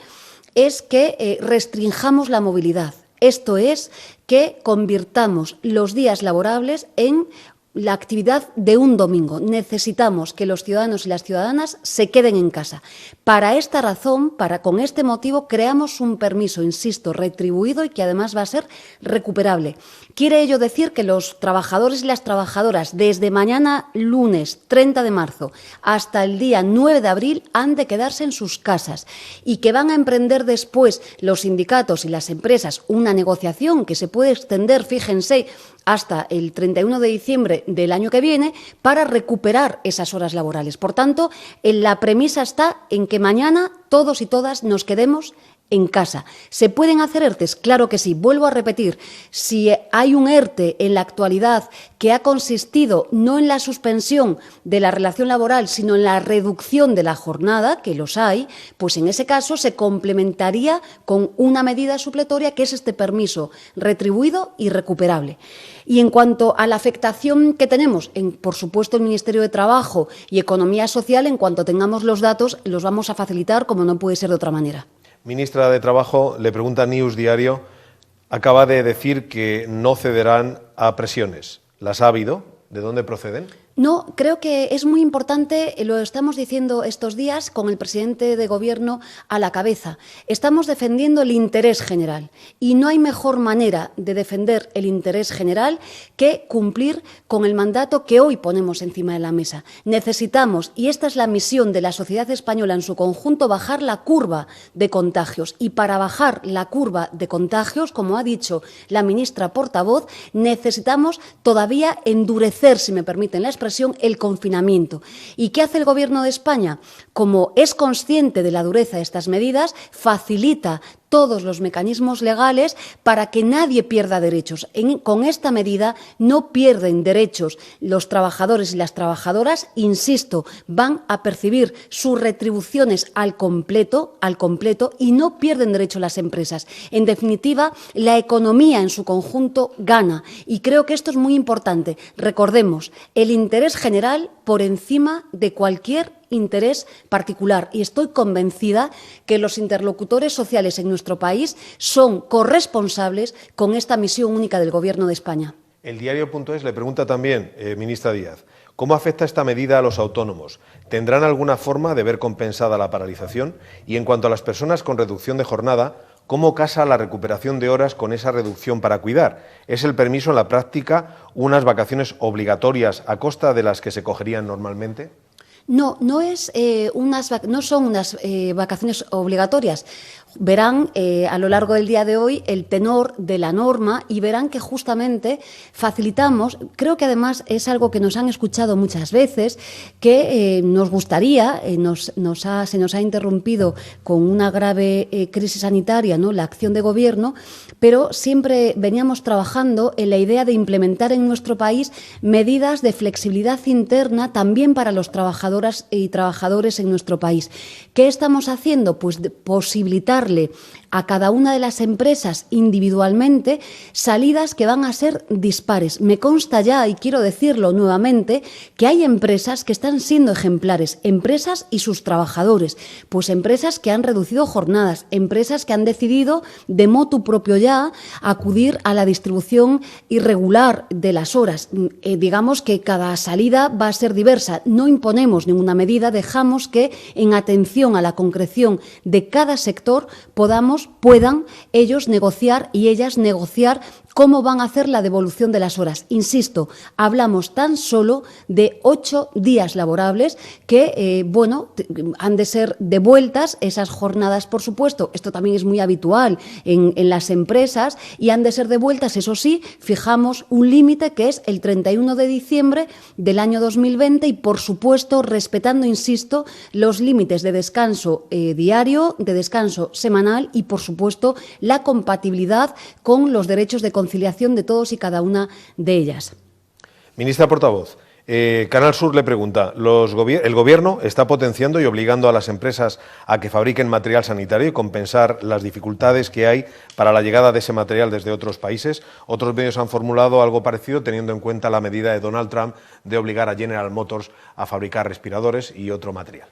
es que restringamos la movilidad. Esto es, que convirtamos los días laborables en la actividad de un domingo. Necesitamos que los ciudadanos y las ciudadanas se queden en casa. Para esta razón, con este motivo, creamos un permiso, insisto, retribuido y que además va a ser recuperable. Quiere ello decir que los trabajadores y las trabajadoras, desde mañana lunes 30 de marzo hasta el día 9 de abril, han de quedarse en sus casas y que van a emprender después los sindicatos y las empresas una negociación que se puede extender, fíjense, hasta el 31 de diciembre del año que viene para recuperar esas horas laborales. Por tanto, la premisa está en que mañana todos y todas nos quedemos en casa. ¿Se pueden hacer ERTEs? Claro que sí. Vuelvo a repetir, si hay un ERTE en la actualidad que ha consistido no en la suspensión de la relación laboral, sino en la reducción de la jornada, que los hay, pues en ese caso se complementaría con una medida supletoria que es este permiso retribuido y recuperable. Y en cuanto a la afectación que tenemos, por supuesto, el Ministerio de Trabajo y Economía Social, en cuanto tengamos los datos, los vamos a facilitar, como no puede ser de otra manera. Ministra de Trabajo, le pregunta News Diario, acaba de decir que no cederán a presiones. ¿Las ha habido? ¿De dónde proceden? No, creo que es muy importante, lo estamos diciendo estos días con el presidente de Gobierno a la cabeza. Estamos defendiendo el interés general y no hay mejor manera de defender el interés general que cumplir con el mandato que hoy ponemos encima de la mesa. Necesitamos, y esta es la misión de la sociedad española en su conjunto, bajar la curva de contagios. Y para bajar la curva de contagios, como ha dicho la ministra portavoz, necesitamos todavía endurecer, si me permiten la expresión, el confinamiento. ¿Y qué hace el Gobierno de España? Como es consciente de la dureza de estas medidas, facilita todos los mecanismos legales para que nadie pierda derechos. Con esta medida no pierden derechos los trabajadores y las trabajadoras, insisto, van a percibir sus retribuciones al completo y no pierden derecho las empresas. En definitiva, la economía en su conjunto gana y creo que esto es muy importante. Recordemos, el interés general por encima de cualquier interés particular y estoy convencida que los interlocutores sociales en nuestro país son corresponsables con esta misión única del Gobierno de España. El diario.es le pregunta también, ministra Díaz, ¿cómo afecta esta medida a los autónomos? ¿Tendrán alguna forma de ver compensada la paralización? Y en cuanto a las personas con reducción de jornada, ¿cómo casa la recuperación de horas con esa reducción para cuidar? ¿Es el permiso en la práctica unas vacaciones obligatorias a costa de las que se cogerían normalmente? No son unas vacaciones obligatorias. verán a lo largo del día de hoy el tenor de la norma y verán que justamente facilitamos, creo que además es algo que nos han escuchado muchas veces, que nos gustaría, se nos ha interrumpido con una grave crisis sanitaria, ¿no?, la acción de gobierno, pero siempre veníamos trabajando en la idea de implementar en nuestro país medidas de flexibilidad interna también para los trabajadoras y trabajadores en nuestro país. ¿Qué estamos haciendo? Pues posibilitarle a cada una de las empresas individualmente salidas que van a ser dispares. Me consta ya, y quiero decirlo nuevamente, que hay empresas que están siendo ejemplares, empresas y sus trabajadores, pues empresas que han reducido jornadas, empresas que han decidido de motu propio ya acudir a la distribución irregular de las horas. Digamos que cada salida va a ser diversa, no imponemos ninguna medida, dejamos que en atención a la concreción de cada sector puedan ellos negociar y ellas negociar cómo van a hacer la devolución de las horas. Insisto, hablamos tan solo de 8 días laborables que, han de ser devueltas esas jornadas, por supuesto. Esto también es muy habitual en las empresas y han de ser devueltas, eso sí, fijamos un límite que es el 31 de diciembre del año 2020 y, por supuesto, respetando, insisto, los límites de descanso diario, de descanso semanal y, por supuesto, la compatibilidad con los derechos de conciliación de todos y cada una de ellas. Ministra portavoz, Canal Sur le pregunta, ¿el Gobierno está potenciando y obligando a las empresas a que fabriquen material sanitario y compensar las dificultades que hay para la llegada de ese material desde otros países? Otros medios han formulado algo parecido teniendo en cuenta la medida de Donald Trump de obligar a General Motors a fabricar respiradores y otro material.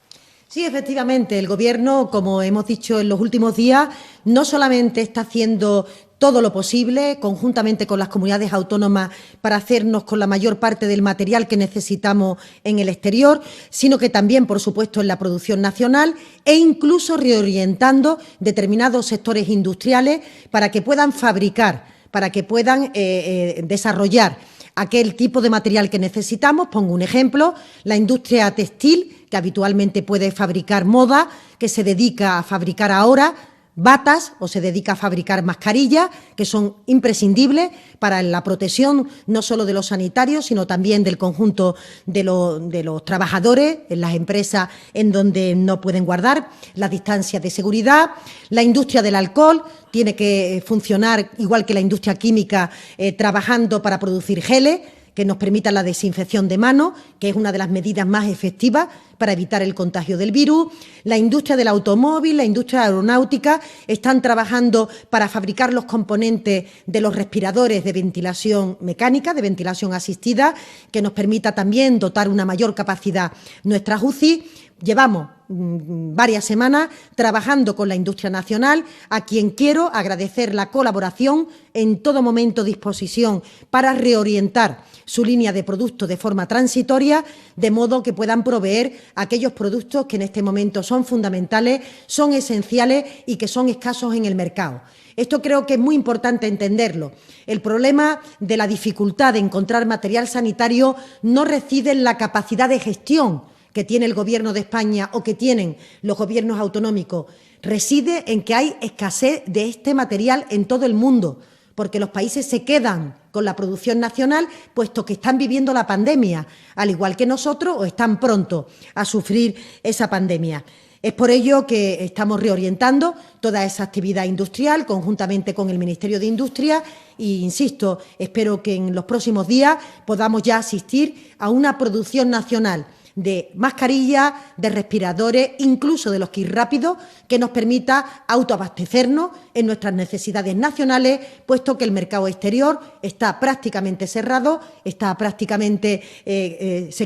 Sí, efectivamente, el Gobierno, como hemos dicho en los últimos días, no solamente está haciendo todo lo posible, conjuntamente con las comunidades autónomas, para hacernos con la mayor parte del material que necesitamos en el exterior, sino que también, por supuesto, en la producción nacional e incluso reorientando determinados sectores industriales para que puedan fabricar, para que puedan desarrollar aquel tipo de material que necesitamos. Pongo un ejemplo, la industria textil, que habitualmente puede fabricar moda, que se dedica a fabricar ahora batas o se dedica a fabricar mascarillas, que son imprescindibles para la protección no solo de los sanitarios, sino también del conjunto de los trabajadores en las empresas en donde no pueden guardar las distancias de seguridad. La industria del alcohol tiene que funcionar igual que la industria química, trabajando para producir geles que nos permitan la desinfección de manos, que es una de las medidas más efectivas para evitar el contagio del virus. La industria del automóvil, la industria aeronáutica están trabajando para fabricar los componentes de los respiradores de ventilación mecánica, de ventilación asistida, que nos permita también dotar una mayor capacidad nuestras UCI. Llevamos varias semanas trabajando con la industria nacional, a quien quiero agradecer la colaboración, en todo momento disposición para reorientar su línea de productos de forma transitoria, de modo que puedan proveer aquellos productos que en este momento son fundamentales, son esenciales y que son escasos en el mercado. Esto creo que es muy importante entenderlo. El problema de la dificultad de encontrar material sanitario no reside en la capacidad de gestión que tiene el Gobierno de España o que tienen los gobiernos autonómicos, reside en que hay escasez de este material en todo el mundo, porque los países se quedan con la producción nacional, puesto que están viviendo la pandemia, al igual que nosotros, o están pronto a sufrir esa pandemia. Es por ello que estamos reorientando toda esa actividad industrial conjuntamente con el Ministerio de Industria e, insisto, espero que en los próximos días podamos ya asistir a una producción nacional de mascarillas, de respiradores, incluso de los kits rápidos, que nos permita autoabastecernos en nuestras necesidades nacionales, puesto que el mercado exterior está prácticamente cerrado, se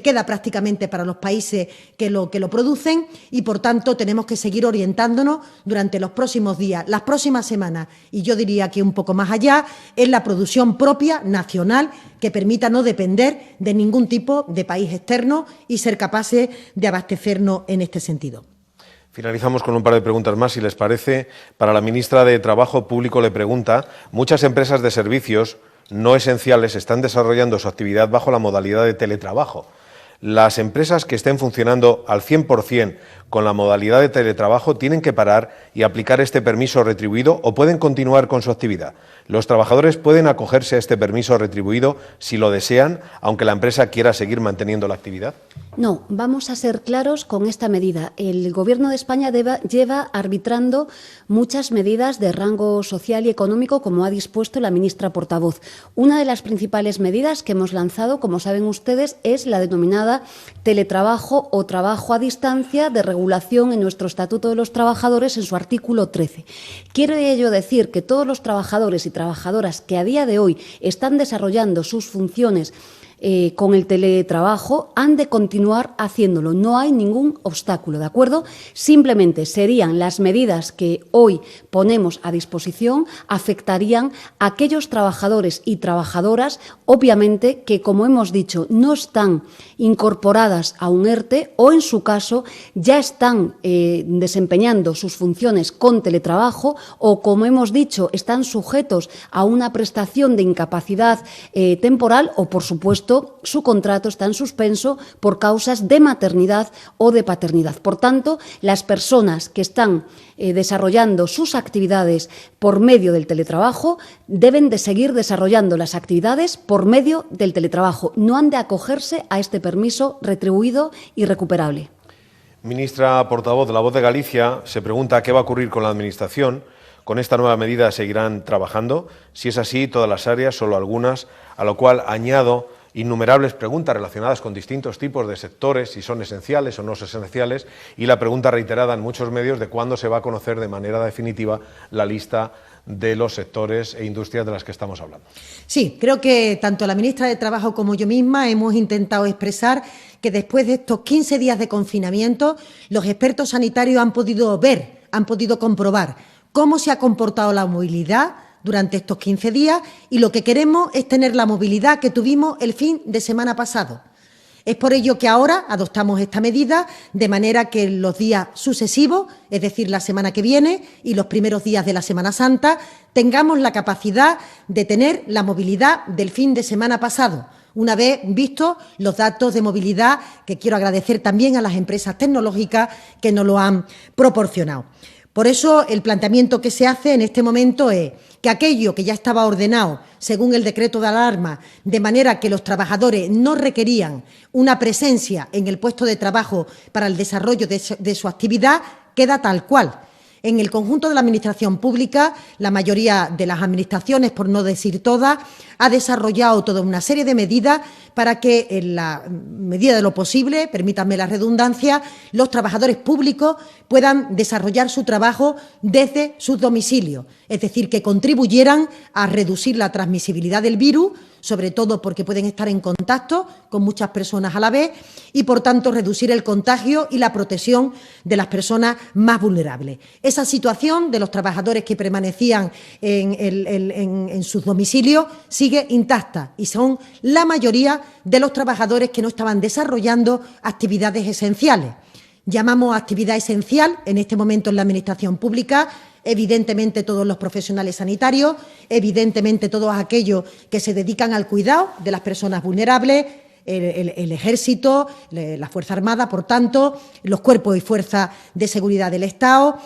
queda prácticamente para los países que lo producen y, por tanto, tenemos que seguir orientándonos durante los próximos días, las próximas semanas, y yo diría que un poco más allá, en la producción propia, nacional, que permita no depender de ningún tipo de país externo y ser capaces de abastecernos en este sentido. Finalizamos con un par de preguntas más, si les parece. Para la ministra de Trabajo Público le pregunta, muchas empresas de servicios no esenciales están desarrollando su actividad bajo la modalidad de teletrabajo. Las empresas que estén funcionando al 100% con la modalidad de teletrabajo tienen que parar y aplicar este permiso retribuido o pueden continuar con su actividad. Los trabajadores pueden acogerse a este permiso retribuido si lo desean, aunque la empresa quiera seguir manteniendo la actividad. No, vamos a ser claros con esta medida. El Gobierno de España lleva arbitrando muchas medidas de rango social y económico, como ha dispuesto la ministra portavoz. Una de las principales medidas que hemos lanzado, como saben ustedes, es la denominada teletrabajo o trabajo a distancia de regulación en nuestro Estatuto de los Trabajadores en su artículo 13. Quiere ello decir que todos los trabajadores y trabajadoras que a día de hoy están desarrollando sus funciones con el teletrabajo han de continuar haciéndolo. No hay ningún obstáculo, ¿de acuerdo? Simplemente serían las medidas que hoy ponemos a disposición, afectarían a aquellos trabajadores y trabajadoras, obviamente, que, como hemos dicho, no están incorporadas a un ERTE o, en su caso, ya están desempeñando sus funciones con teletrabajo o, como hemos dicho, están sujetos a una prestación de incapacidad temporal o, por supuesto, su contrato está en suspenso por causas de maternidad o de paternidad. Por tanto, las personas que están desarrollando sus actividades por medio del teletrabajo deben de seguir desarrollando las actividades por medio del teletrabajo. No han de acogerse a este permiso retribuido y recuperable. Ministra portavoz de La Voz de Galicia se pregunta qué va a ocurrir con la Administración. ¿Con esta nueva medida seguirán trabajando? Si es así, todas las áreas, solo algunas, a lo cual añado innumerables preguntas relacionadas con distintos tipos de sectores, si son esenciales o no esenciales, y la pregunta reiterada en muchos medios de cuándo se va a conocer de manera definitiva la lista de los sectores e industrias de las que estamos hablando. Sí, creo que tanto la ministra de Trabajo como yo misma hemos intentado expresar que después de estos 15 días de confinamiento, los expertos sanitarios han podido ver, han podido comprobar cómo se ha comportado la movilidad durante estos 15 días y lo que queremos es tener la movilidad que tuvimos el fin de semana pasado. Es por ello que ahora adoptamos esta medida de manera que en los días sucesivos, es decir, la semana que viene y los primeros días de la Semana Santa, tengamos la capacidad de tener la movilidad del fin de semana pasado, una vez vistos los datos de movilidad que quiero agradecer también a las empresas tecnológicas que nos lo han proporcionado. Por eso, el planteamiento que se hace en este momento es que aquello que ya estaba ordenado según el decreto de alarma, de manera que los trabajadores no requerían una presencia en el puesto de trabajo para el desarrollo de su actividad, queda tal cual. En el conjunto de la Administración pública, la mayoría de las administraciones, por no decir todas, ha desarrollado toda una serie de medidas para que, en la medida de lo posible, permítanme la redundancia, los trabajadores públicos puedan desarrollar su trabajo desde sus domicilios, es decir, que contribuyeran a reducir la transmisibilidad del virus, sobre todo porque pueden estar en contacto con muchas personas a la vez y, por tanto, reducir el contagio y la protección de las personas más vulnerables. Esa situación de los trabajadores que permanecían en sus domicilios sigue intacta y son la mayoría de los trabajadores que no estaban desarrollando actividades esenciales. Llamamos actividad esencial en este momento en la Administración pública, evidentemente todos los profesionales sanitarios, evidentemente todos aquellos que se dedican al cuidado de las personas vulnerables, el Ejército, la Fuerza Armada, por tanto, los cuerpos y fuerzas de seguridad del Estado,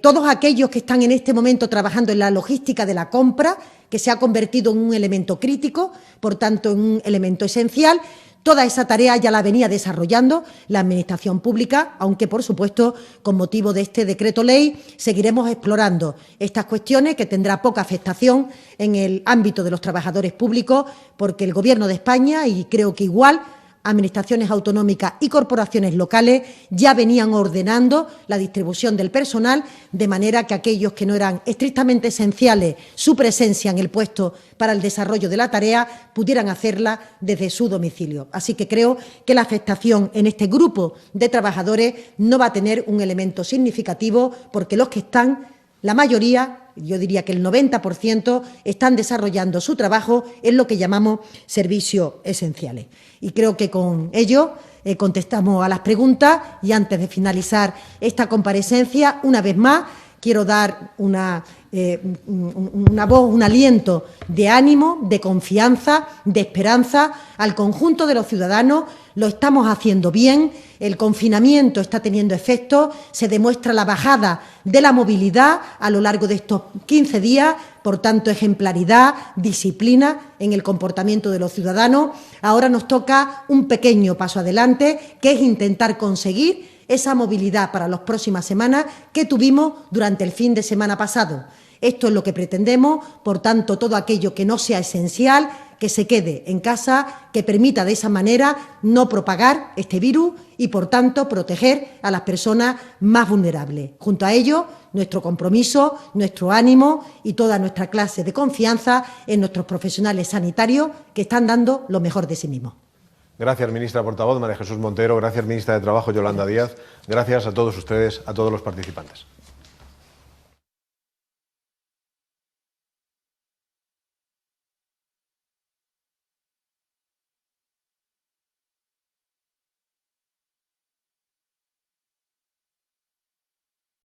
todos aquellos que están en este momento trabajando en la logística de la compra, que se ha convertido en un elemento crítico, por tanto, en un elemento esencial. Toda esa tarea ya la venía desarrollando la Administración pública, aunque, por supuesto, con motivo de este decreto ley, seguiremos explorando estas cuestiones que tendrá poca afectación en el ámbito de los trabajadores públicos, porque el Gobierno de España, y creo que igual, administraciones autonómicas y corporaciones locales ya venían ordenando la distribución del personal, de manera que aquellos que no eran estrictamente esenciales su presencia en el puesto para el desarrollo de la tarea pudieran hacerla desde su domicilio. Así que creo que la afectación en este grupo de trabajadores no va a tener un elemento significativo, porque los que están, la mayoría, yo diría que el 90%, están desarrollando su trabajo en lo que llamamos servicios esenciales. Y creo que con ello contestamos a las preguntas y antes de finalizar esta comparecencia, una vez más, quiero dar una una voz, un aliento de ánimo, de confianza, de esperanza al conjunto de los ciudadanos. Lo estamos haciendo bien, el confinamiento está teniendo efecto, se demuestra la bajada de la movilidad a lo largo de estos 15 días, por tanto, ejemplaridad, disciplina en el comportamiento de los ciudadanos. Ahora nos toca un pequeño paso adelante, que es intentar conseguir esa movilidad para las próximas semanas que tuvimos durante el fin de semana pasado. Esto es lo que pretendemos, por tanto, todo aquello que no sea esencial, que se quede en casa, que permita de esa manera no propagar este virus y, por tanto, proteger a las personas más vulnerables. Junto a ello, nuestro compromiso, nuestro ánimo y toda nuestra clase de confianza en nuestros profesionales sanitarios que están dando lo mejor de sí mismos. Gracias, ministra portavoz María Jesús Montero. Gracias, ministra de Trabajo Yolanda Díaz. Gracias a todos ustedes, a todos los participantes.